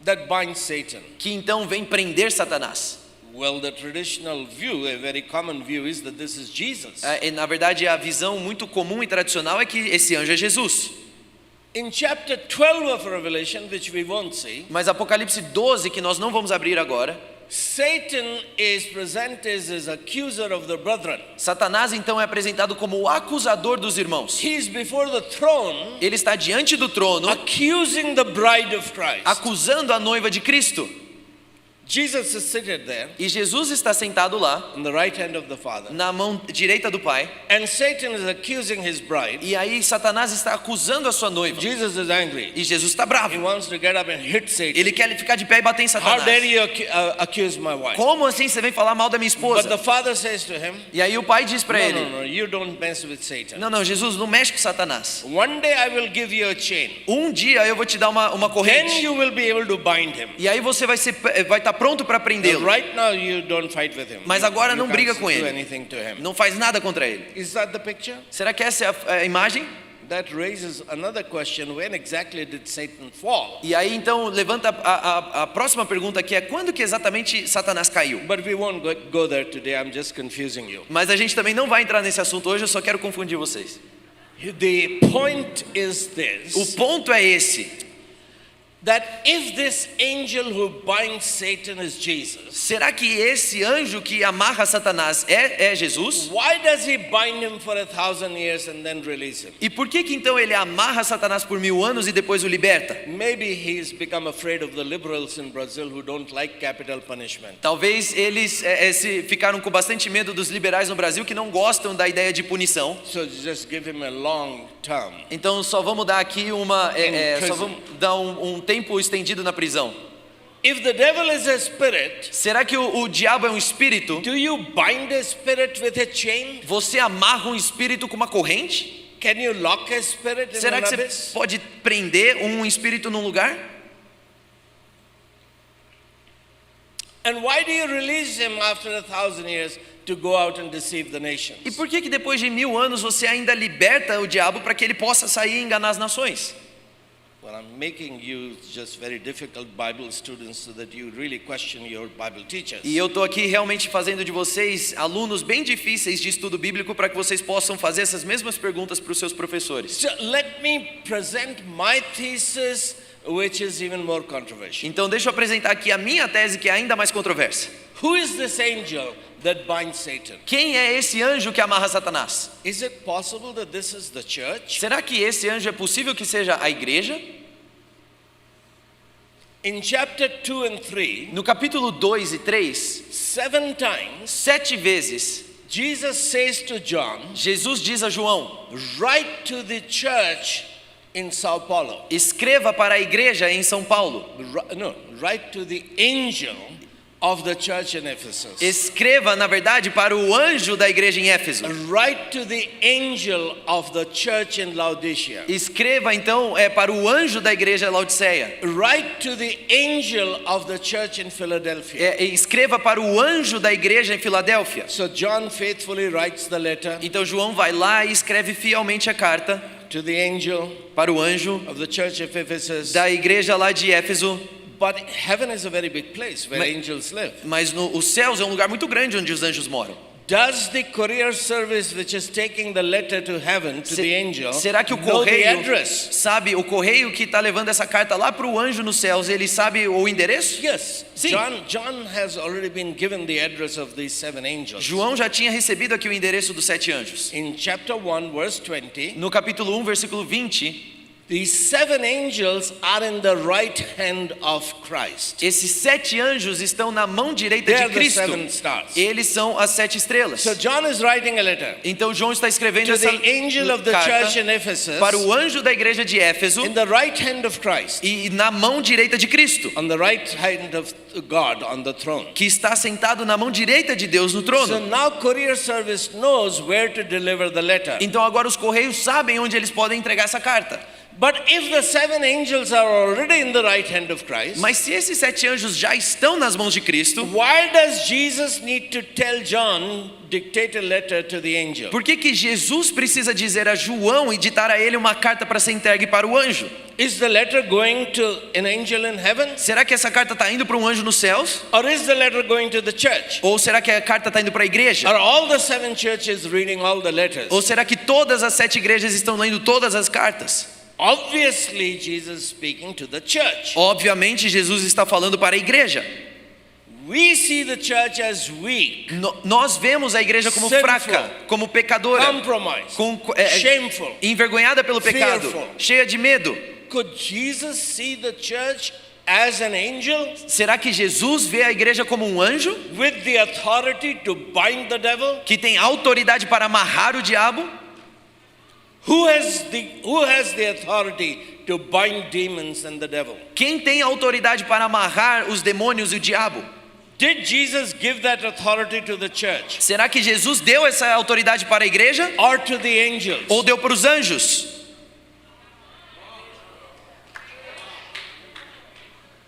that binds Satan? que então vem prender Satanás? Well, the traditional view, a very common view, is that this is Jesus. Na verdade, a visão muito comum e tradicional é que esse anjo é Jesus. In chapter 12 of Revelation, which we won't see, Mas Apocalipse 12, que nós não vamos abrir agora, Satan is presented as accuser of the brethren. Satanás então é apresentado como o acusador dos irmãos. He is before the throne, Ele está diante do trono, accusing the bride of Christ. acusando a noiva de Cristo. Jesus is seated there E Jesus está sentado lá, on the right hand of the Father, na mão direita do Pai. and Satan is accusing his bride. E aí Satanás está acusando a sua noiva. Jesus is angry. E Jesus está He bravo. wants to get up and hit Satan. Ele quer ficar de pé e bater em How Satanás. dare you accuse my wife? Como assim você vem falar mal da minha But the esposa? Father says to him, E aí o pai diz para ele: no, you don't mess with Satan. Não, Jesus, não mexe com Satanás. One day I will give you a chain. Um dia eu vou te dar uma Then corrente. you will be able to bind him. E aí você vai estar pronto para prendê-lo. Right now you don't fight with him. Mas agora You não can't briga com do ele. anything to him. Não faz nada contra ele. Is that the picture? Será que essa é a imagem? that raises another question: when exactly did Satan fall? E aí então levanta a próxima pergunta, que é quando que exatamente Satanás caiu? But we won't go there today. I'm just confusing you. Mas a gente também não vai entrar nesse assunto hoje, eu só quero confundir vocês. The point is this: O ponto é esse. that if this angel who binds Satan is Jesus, Será que esse anjo que amarra Satanás é Jesus? why does he bind him for 1,000 years and then release him? E por que então ele amarra Satanás por 1000 anos e depois o liberta? Maybe he's become afraid of the liberals in Brazil who don't like capital punishment. Talvez eles se ficaram com bastante medo dos liberais no Brasil que não gostam da ideia de punição. So just give him a long term. Então só vamos dar aqui só vamos dar um tempo estendido na prisão. If the devil is a spirit, Será que o diabo é um espírito? do you bind a spirit with a chain? Você amarra um espírito com uma corrente? Can you lock a spirit in Será an que você abyss? pode prender um espírito num lugar? And why do you release him after 1,000 years to go out and deceive the nations? E por que depois de 1000 anos você ainda liberta o diabo para que ele possa sair e enganar as nações? Well, I'm making you just very difficult Bible students so that you really question your Bible teachers. E eu estou aqui realmente fazendo de vocês alunos bem difíceis de estudo bíblico para que vocês possam fazer essas mesmas perguntas para os seus professores. So let me present my thesis, which is even more controversial. Então deixa eu apresentar aqui a minha tese, que é ainda mais controversa. Who is this angel that binds Satan? Quem é esse anjo que amarra Satanás? Is it possible that this is the church? Será que esse anjo é possível que seja a igreja? In chapter 2 and 3, No capítulo 2 e 3, 7 times, 7 vezes, Jesus says to John, Jesus diz a João: write to the church in Sao Paulo. escreva para a igreja em São Paulo. Write to the angel of the church in Ephesus. Escreva, na verdade, para o anjo da igreja em Éfeso. Write to the angel of the church in Laodicea. Escreva então para o anjo da igreja em Laodiceia. Write to the angel of the church in Philadelphia. Escreva para o anjo da igreja em Filadélfia. So John faithfully writes the letter Então João vai lá e escreve fielmente a carta to the angel para o anjo of the church of Ephesus. da igreja lá de Éfeso. But heaven is a very big place where angels live. Mas os céus é um lugar muito grande onde os anjos moram. Does the courier service which is taking the letter to heaven to the angel Será que o know the correio address? sabe, o correio que está levando essa carta lá para o anjo nos céus, ele sabe o endereço? Yes. Sim. John has already been given the address of these 7 angels. João já tinha recebido aqui o endereço dos 7 anjos. In chapter 1 verse 20, No capítulo 1, versículo 20, these 7 angels are in the right hand of Christ. esses 7 anjos estão na mão direita They de are the Cristo. 7 stars. Eles são as 7 estrelas. So John is writing a letter Então João está escrevendo to essa the angel of the church in carta Ephesus para o anjo da igreja de Éfeso in the right hand of Christ, e na mão direita de Cristo, on the right hand of God on the throne. que está sentado na mão direita de Deus no So trono. now courier service knows where to deliver the letter. Então agora os correios sabem onde eles podem entregar essa carta. But if the 7 angels are already in the right hand of Christ, Mas se esses 7 anjos já estão nas mãos de Cristo, why does Jesus need to tell John, dictate a letter to the angel? por que Jesus precisa dizer a João e ditar a ele uma carta para ser entregue para o anjo? Is the letter going to an angel in heaven? Será que essa carta está indo para um anjo nos céus? Or is the letter going to the church? Ou será que a carta está indo para a igreja? Are all the 7 churches reading all the letters? Ou será que todas as 7 igrejas estão lendo todas as cartas? Obviously, Jesus is speaking to the church. Obviamente, Jesus está falando para a igreja. We see the church as weak, Nós vemos a igreja como Sinful. fraca, como pecadora, compromised, shameful. envergonhada pelo pecado, Fearful. cheia de medo. Could Jesus see the church as an angel Será que Jesus vê a igreja como um anjo with the authority to bind the devil? que tem autoridade para amarrar o diabo? Who has the authority to bind demons and the devil? Quem tem autoridade para amarrar os demônios e o diabo? Did Jesus give that authority to the church Será que Jesus deu essa autoridade para a igreja or to the angels? ou deu para os anjos?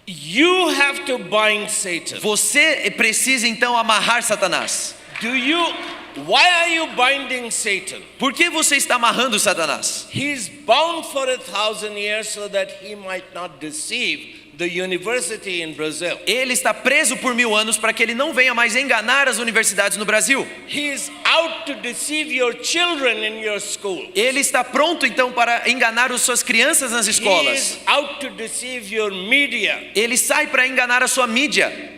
You have to bind Satan. Você precisa então amarrar Satanás. Why are you binding Satan? Por que você está amarrando Satanás? He's bound for 1,000 years so that he might not deceive the university in Brazil. Ele está preso por 1000 anos para que ele não venha mais enganar as universidades no Brasil. He is out to deceive your children in your school. Ele está pronto então para enganar as suas crianças nas He is escolas. out to deceive your media. Ele sai para enganar a sua mídia.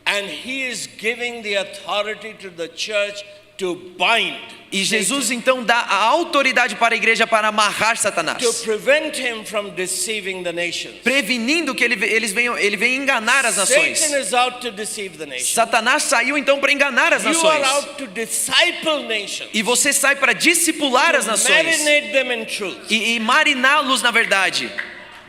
And he is giving the authority to the church to bind. E Jesus então dá a autoridade para a igreja para amarrar Satanás, To prevent him from deceiving the nations. prevenindo que ele venha enganar as nações. Satan is out to deceive the nations. Satanás saiu então para enganar as You are nações. out to disciple nations. E você sai para discipular as nações Marinate them in truth. e mariná-los na verdade.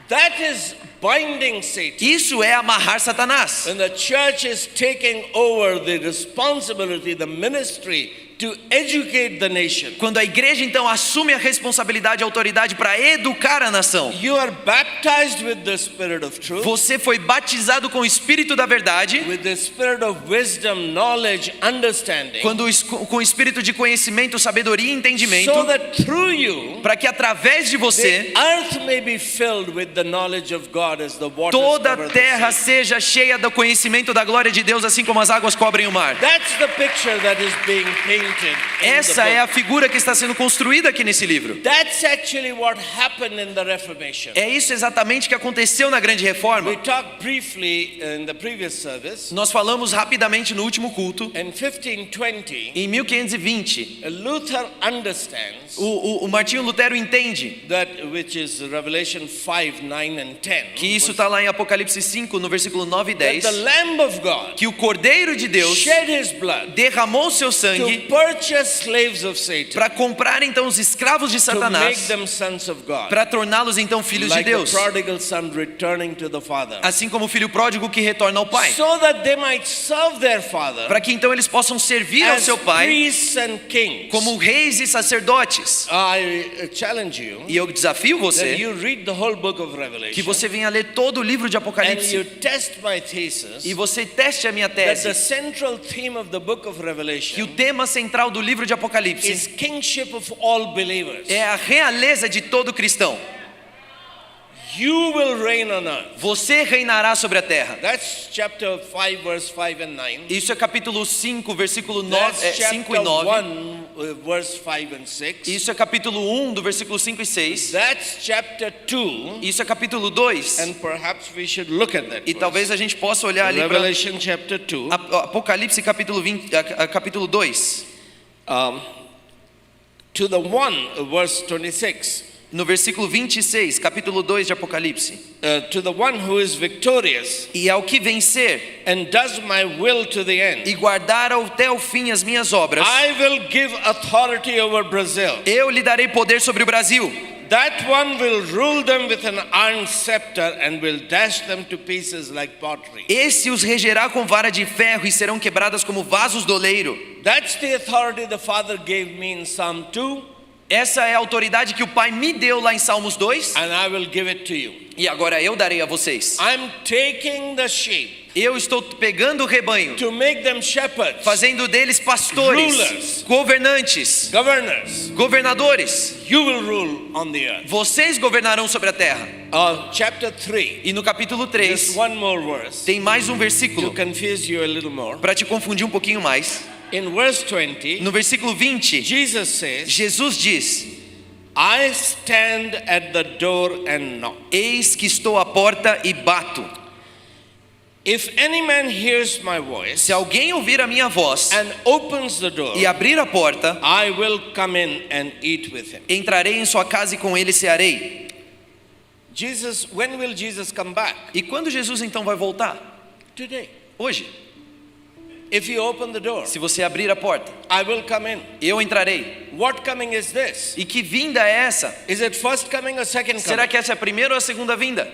That is binding Satan. Isso é amarrar Satanás. When the church is taking over the responsibility, the ministry to educate the nation. Quando a igreja então assume a responsabilidade e a autoridade para educar a nação. You are baptized with the Spirit of truth. Você foi batizado com o Espírito da verdade, With the Spirit of wisdom, knowledge, understanding. com o Espírito de conhecimento, sabedoria e entendimento, So that through you, para que através de você the earth may be filled with the knowledge of God as the waters toda cover a the terra sea. seja cheia do conhecimento da glória de Deus, assim como as águas cobrem o mar. That's the picture that is being painted in Essa the é a book. figura que está sendo construída aqui nesse livro. That's actually what happened in the Reformation. É isso exatamente que aconteceu na Grande Reforma. We talked briefly in the previous service. Nós falamos rapidamente no último culto. In 1520, Em 1520, Luther understands o Martinho Lutero entende that, which is Revelation 5, 9 and 10, que isso está lá em Apocalipse 5, no versículo 9 e that 10, the Lamb of God que o Cordeiro de Deus shed his blood derramou seu to sangue purchase slaves of Satan, para comprar então os escravos de to make Satanás, them sons of God, para torná-los então filhos de like Deus, the prodigal son returning to the father, assim como o filho pródigo que retorna ao pai, so that they might serve their father para que então eles possam servir ao as seu pai priests and kings. como reis e sacerdotes. I challenge you E eu desafio that você you read the whole book of que Revelation você venha ler todo o livro de and Apocalipse you test my thesis e você teste a minha that the tese central theme of the book of que o Revelation tema central do livro de is Apocalipse kingship of all believers. é a realeza de todo cristão. You will reign on earth. Você reinará sobre a terra. That's chapter 5, verse 5 and 9. Isso é capítulo 5, versículo That's 5 e chapter 9. 1, verse 5 and 6. Isso é capítulo 1, do versículo 5 e 6. That's chapter 2. Isso é capítulo 2. And perhaps we should look at that E verse. talvez a gente possa olhar ali para Revelation chapter 2. Apocalipse capítulo capítulo 2. To the 1, verse 26. No versículo 26, capítulo 2 de Apocalipse. To the one who is victorious E ao que vencer and does my will to the end, e guardar até o fim as minhas obras, I will give authority over Brazil. eu lhe darei poder sobre o Brasil. That one will rule them with an iron scepter and will dash them to pieces like pottery. Esse os regerá com vara de ferro e serão quebradas como vasos do oleiro. That's the authority the Father gave me in Psalm 2, Essa é a autoridade que o Pai me deu lá em Salmos 2. and I will give it to you. E agora eu darei a vocês. I'm taking the sheep Eu estou pegando o rebanho, to make them shepherds, fazendo deles pastores, Rulers. governantes, governors. governadores. You will rule on the earth. Vocês governarão sobre a terra. Chapter 3. E no capítulo Just 3 one more verse tem mais um to versículo confuse you a little more. para te confundir um pouquinho mais. In verse 20, No versículo 20, Jesus says, Jesus diz: I stand at the door and knock. Eis que estou à porta e bato. If any man hears my voice Se alguém ouvir a minha voz and opens the door, e abrir a porta, I will come in and eat with him. entrarei em sua casa e com ele cearei. Jesus, when will Jesus come back? E quando Jesus então vai voltar? Today. Hoje. If you open the door, Se você abrir a porta, I will come in. eu entrarei. What coming is this? E que vinda é essa? Is it first coming or second Será coming? que essa é a primeira ou a segunda vinda?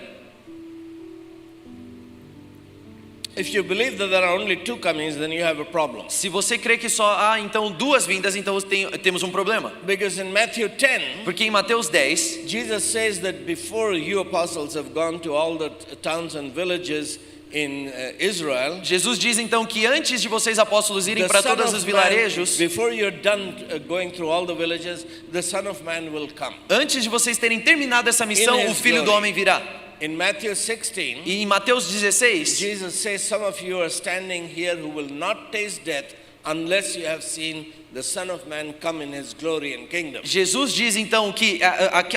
If you believe that there are only two comings, then you have a problem. Se você crê que só há então duas vindas, então temos um problema. Because in Matthew 10, Porque em Mateus 10, Jesus says that before you apostles have gone to all the towns and villages in Israel, Jesus diz então que antes de vocês apóstolos irem the para Son todos of os Man, vilarejos, before you're done going through all the villages, the Son of Man will come. antes de vocês terem terminado essa missão, In o his Filho do glory. Homem virá. In Matthew 16, E em Mateus 16, Jesus says, some of you are standing here who will not taste death unless you have seen the Son of Man come in his glory and kingdom. Jesus diz então que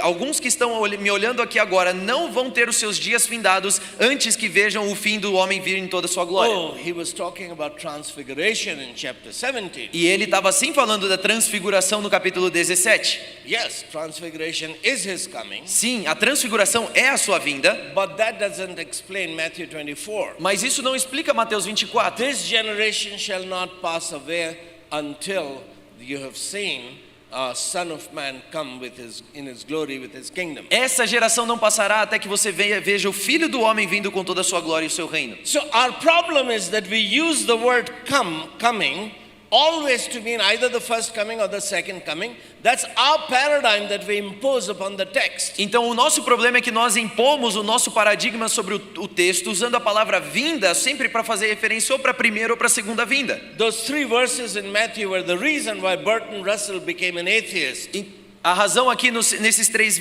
alguns que estão me olhando aqui agora não vão ter os seus dias findados antes que vejam o fim do homem vir em toda a sua glória. Oh, he was talking about transfiguration in chapter 17. E ele estava assim falando da transfiguração no capítulo 17. Yes, transfiguration is his coming, Sim, a transfiguração é a sua vinda, but that doesn't explain Matthew 24. mas isso não explica Mateus 24. This generation shall not pass away until you have seen Son of Man come in his glory with his kingdom. Essa geração não passará até que você veja o Filho do Homem vindo com toda a sua glória e o seu reino. So our problem is that we use the word coming always to mean either the first coming or the second coming. That's our paradigm that we impose upon the text. Então o nosso problema é que nós impomos o nosso paradigma sobre o texto usando a palavra vinda sempre para fazer referência ou para a primeira ou para a segunda vinda. Those 3 verses in Matthew were the reason why Burton Russell became an atheist. A razão aqui nesses três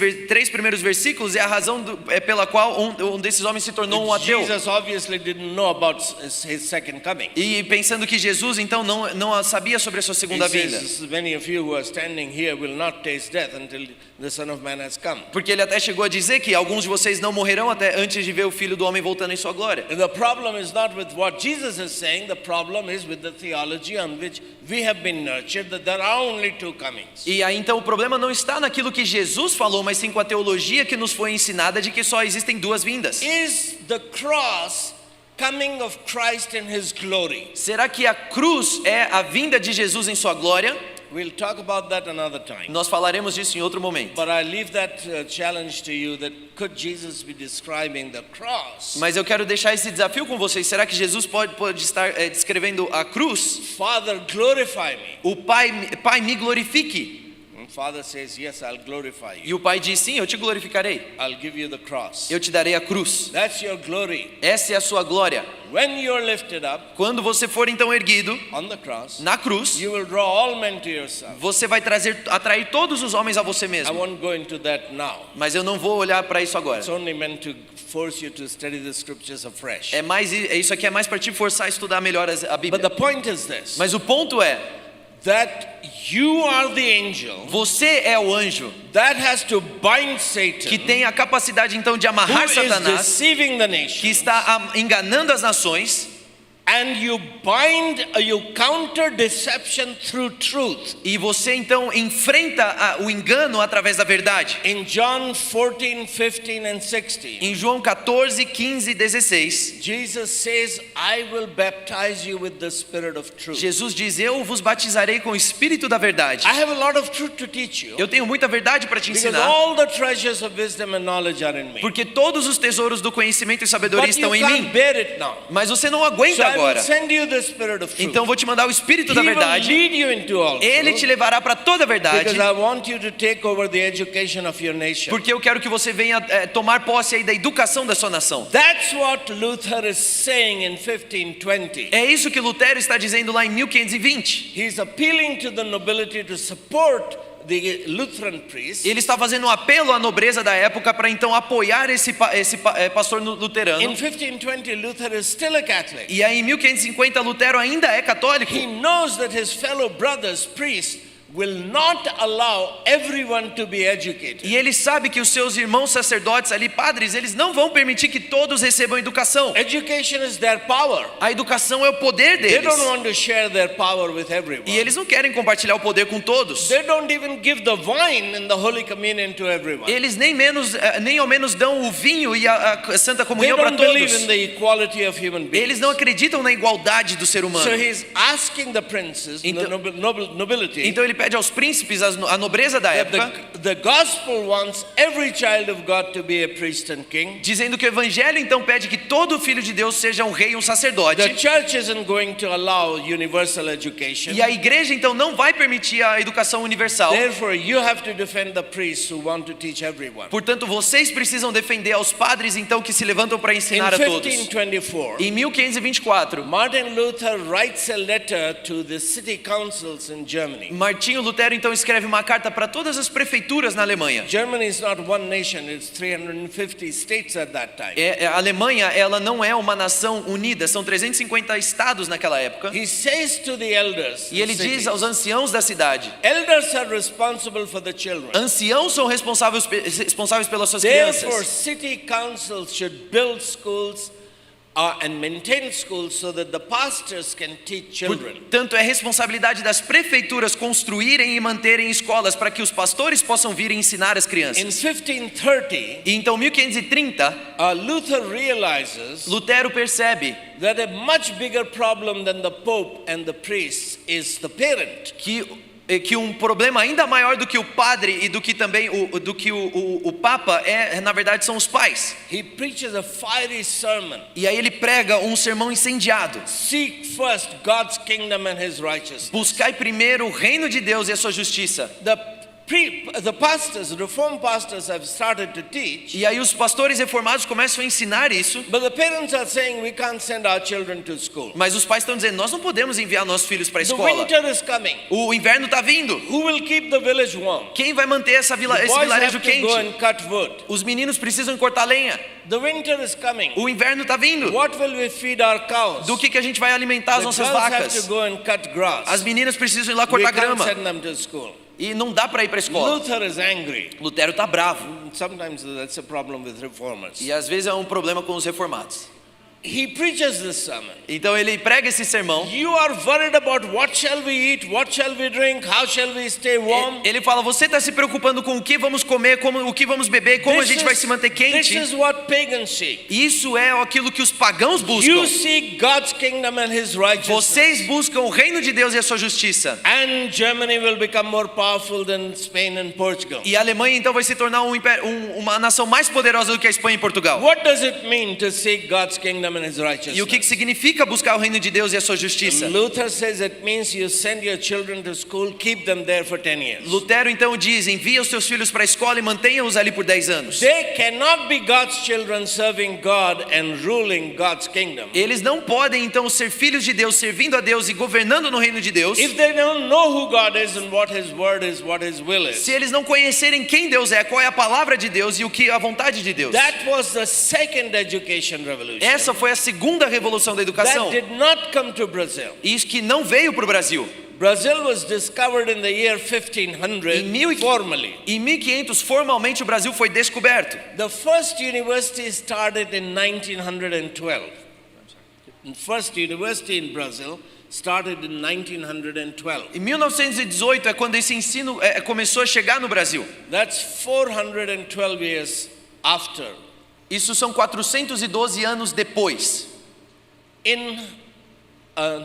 primeiros versículos é a razão pela qual um desses homens se tornou um ateu. Jesus obviously didn't know about his second coming. E pensando que Jesus então não sabia sobre a sua segunda vinda. Many of you who are standing here will not taste death until the Son of Man has come. Porque ele até chegou a dizer que alguns de vocês não morrerão até antes de ver o Filho do Homem voltando em sua glória. The problem is not with what Jesus is saying, the problem is with the theology on which we have been nurtured, that there are only 2 comings. E aí então o problema não está naquilo que Jesus falou, mas sim com a teologia que nos foi ensinada de que só existem 2 vindas. Is the cross coming of Christ in his glory? Será que a cruz é a vinda de Jesus em sua glória? We'll talk about that another time. Nós falaremos disso em outro momento. But I leave that challenge to you, that could Jesus be describing the cross? Mas eu quero deixar esse desafio com vocês. Será que Jesus pode estar descrevendo a cruz? Father, glorify me. O Pai me glorifique. And Father says, yes, I'll glorify you. E o Pai diz, sim, eu te glorificarei. I'll give you the cross. Eu te darei a cruz. That's your glory. Essa é a sua glória. When you're lifted up Quando você for então erguido on the cross, na cruz, you will draw all men to yourself. você vai atrair todos os homens a você I mesmo. won't go into that now. Mas eu não vou olhar para isso agora. It's only meant to force you to study the scriptures afresh. Isso aqui é mais para te forçar a estudar melhor a Bíblia. But the point is this, Mas o ponto é, that you are the angel você é o anjo that has to bind Satan, que tem a capacidade então de who amarrar is Satanás, deceiving the que nation, está enganando as nações, and you counter deception through truth. e você então enfrenta o engano através da verdade. In John 14, 15 and 16, Em João 14, 15 e 16, Jesus says, I will baptize you with the spirit of truth. Jesus diz, eu vos batizarei com o Espírito da verdade. I have a lot of truth to teach you, Eu tenho muita verdade para te because ensinar, all the treasures of wisdom and knowledge are in me. porque todos os tesouros do conhecimento e sabedoria But you estão em can't mim. bear it now. Mas você não So aguenta I will agora. send you the spirit of truth. Então eu vou te mandar o Espírito He da will verdade. lead you into all Ele truth, te levará para toda a verdade, because I want you to take over the education of your nation. porque eu quero que você venha tomar posse aí da educação da sua nação. That's what Luther is saying in 1520. É isso que Lutero está dizendo lá em 1520. He's appealing to the nobility to support the Lutheran priest. Ele está fazendo um apelo à nobreza da época para então apoiar esse pastor luterano. In 1520, Luther is still a Catholic. E aí em 1550 Lutero ainda é católico. He knows that his fellow brothers, priests, will not allow everyone to be educated. E ele sabe que os seus irmãos sacerdotes ali, padres, eles não vão permitir que todos recebam educação. Education is their power. A educação é o poder They deles. don't want to share their power with everyone. E eles não querem compartilhar o poder com todos. They don't even give the wine and the Holy Communion to everyone. Eles nem ao menos dão o vinho e a Santa They Comunhão para don't believe todos. in the equality of human beings. Eles não acreditam na igualdade do ser humano. So he's asking the princes, Então- the nobility, Então ele pede aos príncipes a nobreza da época, The gospel wants every child of God to be a priest and king. dizendo que o evangelho então pede que todo filho de Deus seja um rei e um sacerdote. The church isn't going to allow universal education. E a igreja então não vai permitir a educação universal. Therefore, you have to defend the priests who want to teach everyone. Portanto, vocês precisam defender aos padres então que se levantam para In ensinar a todos. 1524, Em 1524, Martin Luther writes a letter to the city councils in Germany. Martinho Lutero então escreve uma carta para todas as prefeituras na Alemanha. Germany is not one nation, it's 350 states at that time. A Alemanha, ela não é uma nação unida, são 350 estados naquela época. He says to the elders, E ele diz aos anciãos da cidade: elders are responsible for the children. anciãos são responsáveis pelas suas crianças. Therefore, city councils should build schools and maintain schools so that the pastors can teach children. Portanto, é responsabilidade das prefeituras construírem e manterem escolas para que os pastores possam vir e ensinar as In crianças. 1530, E então, 1530, Luther realizes Lutero percebe that a much bigger problem than the Pope and the priests is the parent. que um problema ainda maior do que o padre e do que também o Papa na verdade, são os pais. He preaches a fiery sermon. E aí ele prega um sermão incendiado. Seek first God's kingdom and his righteousness. Buscai primeiro o reino de Deus e a sua justiça. The pastors, reformed pastors have started to teach. E aí os pastores reformados começam a ensinar isso. But the parents are saying we can't send our children to school. Mas os pais estão dizendo, nós não podemos enviar nossos filhos para a The escola. winter is coming. O inverno está vindo. Who will keep the village warm? Quem vai manter esse The boys vilarejo have to go quente? and cut wood. Os meninos precisam cortar lenha. The winter is coming. O inverno está vindo. What will we feed our cows? Do que a gente vai alimentar as The nossas girls have vacas? to go and cut grass. As meninas precisam ir lá We cortar can't grama. send them to school. E não dá para ir para a escola. Luther is angry. Lutero está bravo. Sometimes that's a problem with reformers. E às vezes é um problema com os reformados. He preaches this sermon. Então ele prega esse sermão. You are worried about what shall we eat, what shall we drink, how shall we stay warm? Ele fala, você está se preocupando com o que vamos comer, o que vamos beber, como a gente vai se manter This quente. is what pagans seek. Isso é aquilo que os pagãos You buscam. seek God's kingdom and his righteousness. Vocês buscam o reino de Deus e a sua justiça. And Germany will become more powerful than Spain and Portugal. E a Alemanha então vai se tornar uma nação mais poderosa do que a Espanha e Portugal. What does it mean to seek God's kingdom and his righteousness? E o que significa buscar o reino de Deus e a sua justiça? Luther says it means you send your children to school, keep them there for 10 years. Lutero então diz, envia os seus filhos para a escola e mantenha-os ali por 10 anos. They cannot be God's children serving God and ruling God's kingdom. Eles não podem então ser filhos de Deus, servindo a Deus e governando no reino de Deus. If they don't know who God is and what his word is, what his will is. Se eles não conhecerem quem Deus é, qual é a palavra de Deus e o que a vontade de Deus. That was the second education revolution. Essa foi a segunda revolução da educação. That did not come to Brazil. Isso que não veio para o Brasil. Brazil was discovered in the year 1500 formally. Em 1500 formalmente o Brasil foi descoberto. The first university started in 1912. The first university in Brazil started in 1912. Em 1918 é quando esse ensino começou a chegar no Brasil. That's 412 years after. Isso são 412 anos depois. In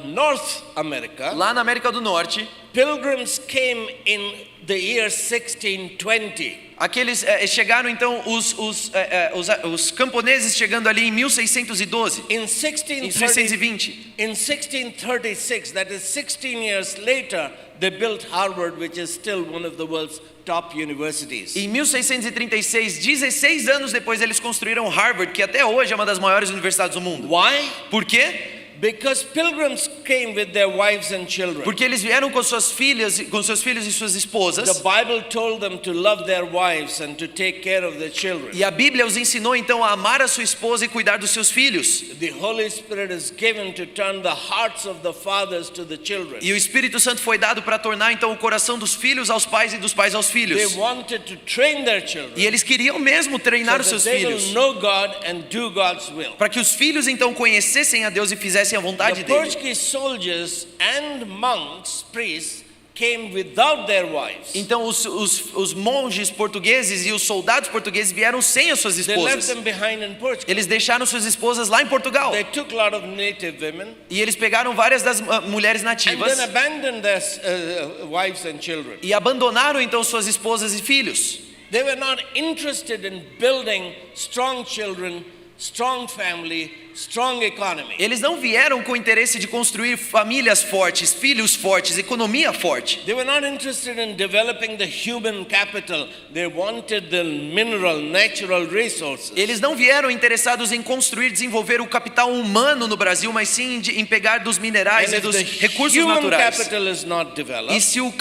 North America, lá na América do Norte, pilgrims came in the year 1620. Aqueles chegaram então os camponeses chegando ali em 1612. In 1620. In 1636, that is 16 years later, they built Harvard, which is still one of the world's top universities. Em 1636, 16 anos depois, eles construíram Harvard, que até hoje é uma das maiores universidades do mundo. Why? Por quê? Because pilgrims came with their wives and children. Porque eles vieram com suas filhas, com seus filhos e suas esposas. The Bible told them to love their wives and to take care of their children. E a Bíblia os ensinou então a amar a sua esposa e cuidar dos seus filhos. The Holy Spirit is given to turn the hearts of the fathers to the children. E o Espírito Santo foi dado para tornar então o coração dos filhos aos pais e dos pais aos filhos. They wanted to train their children. E eles queriam mesmo treinar os seus filhos. They will know God and do God's will. Para que os filhos então conhecessem a Deus e fizessem a vontade dele. Portuguese soldiers and monks, priests, came without their wives. Então os monges portugueses e os soldados portugueses vieram sem as suas They left esposas. them behind in Portugal. Eles deixaram suas esposas lá em Portugal. They took a lot of native women E eles pegaram várias das mulheres and nativas then abandoned their wives and children. e abandonaram então suas esposas e filhos. They were not interested in building strong children, strong family, strong economy. Eles não vieram com o interesse de construir famílias fortes, filhos fortes, economia forte. They were not interested in developing the human capital. They wanted the mineral, natural resources. Eles não vieram interessados em construir, desenvolver o capital humano no Brasil, mas sim em pegar dos minerais And e if dos the recursos human naturais. capital is not developed, E se o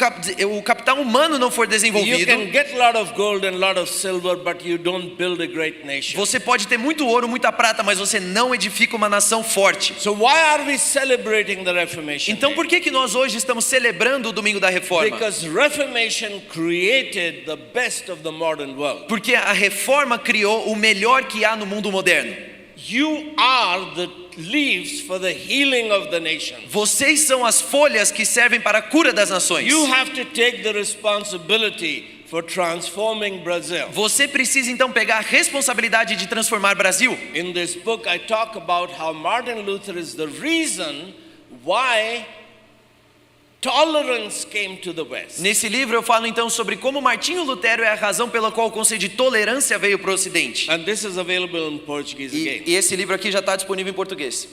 capital humano não for you desenvolvido, can get a lot of gold and a lot of silver, but you don't build a great nation. você pode ter muito ouro, muita prata, mas você não edifica uma nação forte. So why are we celebrating the Reformation? Então Day? por que nós hoje estamos celebrando o Domingo da Reforma? Because Reformation created the best of the modern world. Porque a Reforma criou o melhor que há no mundo moderno. You are the leaves for the healing of the nation. Vocês são as folhas que servem para a cura das nações. You have to take the responsibility for transforming Brazil. Você precisa então pegar a responsabilidade de transformar o Brasil. In this book I talk about how Martin Luther is the reason why tolerance came to the West. Nesse livro eu falo então sobre como Martinho Lutero é a razão pela qual o conceito de tolerância veio para o Ocidente. And this is available in Portuguese again. E esse livro aqui já está disponível em português.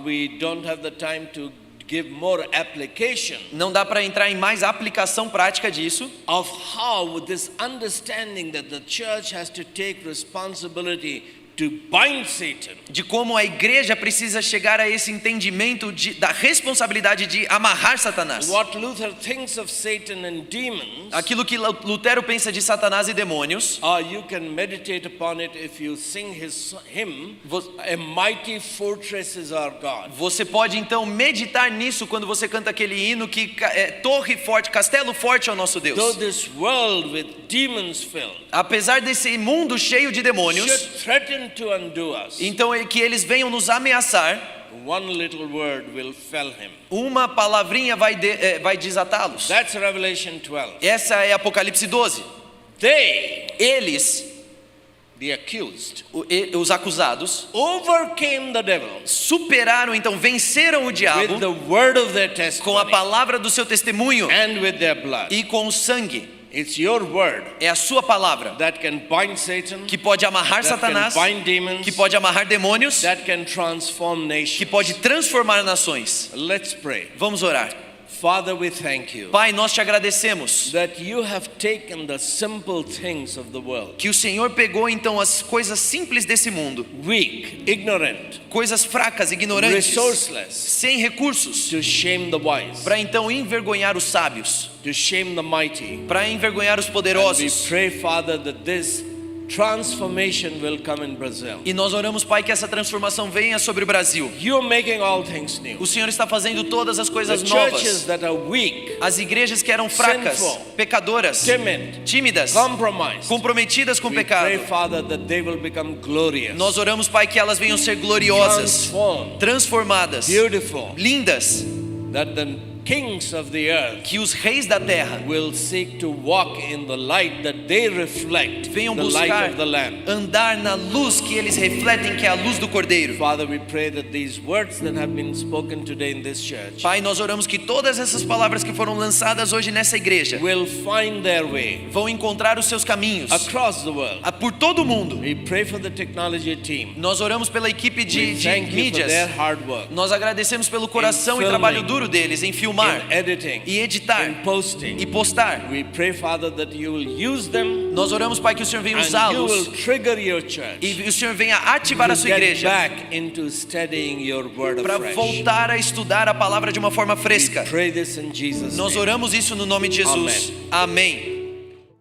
We don't have the time to give more application Não dá para entrar em mais aplicação prática disso, of how this understanding that the church has to take responsibility to bind Satan. de como a igreja precisa chegar a esse entendimento da responsabilidade de amarrar Satanás. What Luther thinks of Satan and demons, Aquilo que Lutero pensa de Satanás e demônios, you can meditate upon it if you sing his hymn, A Mighty Fortress is Our God. você pode então meditar nisso quando você canta aquele hino que é torre forte, castelo forte é o nosso Though Deus. this world with demons filled Apesar desse mundo cheio de demônios, should threaten to undo us, então que eles venham nos ameaçar, one little word will fell him. uma palavrinha vai desatá-los. That's Revelation 12. Essa é Apocalipse 12. They, Eles, the accused, os acusados, overcame the devil superaram, então venceram o diabo with the word of their com a testimony palavra do seu testemunho and with their blood. e com o sangue. It's your word É a sua palavra that can bind Satan, que pode amarrar that Satanás, can bind demons, que pode amarrar demônios, that can transform que nations. pode transformar nações. Let's pray. Vamos orar. Father, we thank you Pai, nós te agradecemos that you have taken the simple things of the world, que o Senhor pegou então as coisas simples desse mundo, weak, ignorant, coisas fracas, ignorantes, resourceless, sem recursos, to shame the wise, para então envergonhar os sábios, to shame the mighty. para envergonhar os And we poderosos. pray, Father, that this transformation will come in Brazil. E nós oramos, Pai, que essa transformação venha sobre o Brasil. You're making all things new. O Senhor está fazendo todas as The coisas churches novas. that are weak, As igrejas que eram fracas, sinful, pecadoras, timid, tímidas, compromised, comprometidas com o we pray, pecado. Father, that they will become glorious, Nós oramos, Pai, que elas venham ser gloriosas, transformed, transformadas, beautiful, lindas, that the kings of the earth que os reis da terra will seek to walk in the light that they reflect, venham the light buscar of the Lamb. andar na luz que eles refletem, que é a luz do Cordeiro. Father, we pray that these words that have been spoken today in this church Pai, nós oramos que todas essas palavras que foram lançadas hoje nessa igreja will find their way vão encontrar os seus caminhos across the world. por todo o mundo. We pray for the technology team. Nós oramos pela equipe de We thank you for mídias. their hard work, Nós agradecemos pelo coração e filming, trabalho duro deles em filmar, in editing, e editar, in posting. e postar. We pray, Father, that you will use them Nós oramos, Pai, que o Senhor venha and you usá-los will trigger your church e o Senhor venha ativar a to sua get igreja back into studying your word para afresh. voltar a estudar a palavra de uma forma We fresca. pray this in Jesus' Nós name. oramos isso no nome de Jesus. Amém.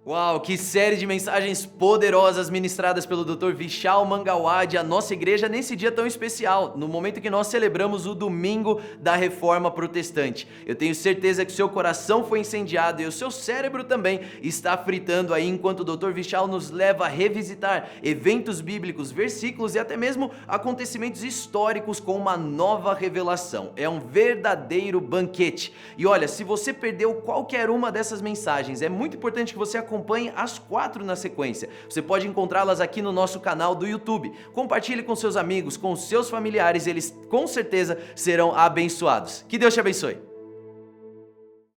Uau, que série de mensagens poderosas ministradas pelo Dr. Vishal Mangalwadi à nossa igreja nesse dia tão especial, no momento que nós celebramos o Domingo da Reforma Protestante. Eu tenho certeza que o seu coração foi incendiado e o seu cérebro também está fritando aí enquanto o Dr. Vishal nos leva a revisitar eventos bíblicos, versículos e até mesmo acontecimentos históricos com uma nova revelação. É um verdadeiro banquete. E olha, se você perdeu qualquer uma dessas mensagens, é muito importante que você acompanhe as 4 na sequência. Você pode encontrá-las aqui no nosso canal do YouTube. Compartilhe com seus amigos, com seus familiares, eles com certeza serão abençoados. Que Deus te abençoe.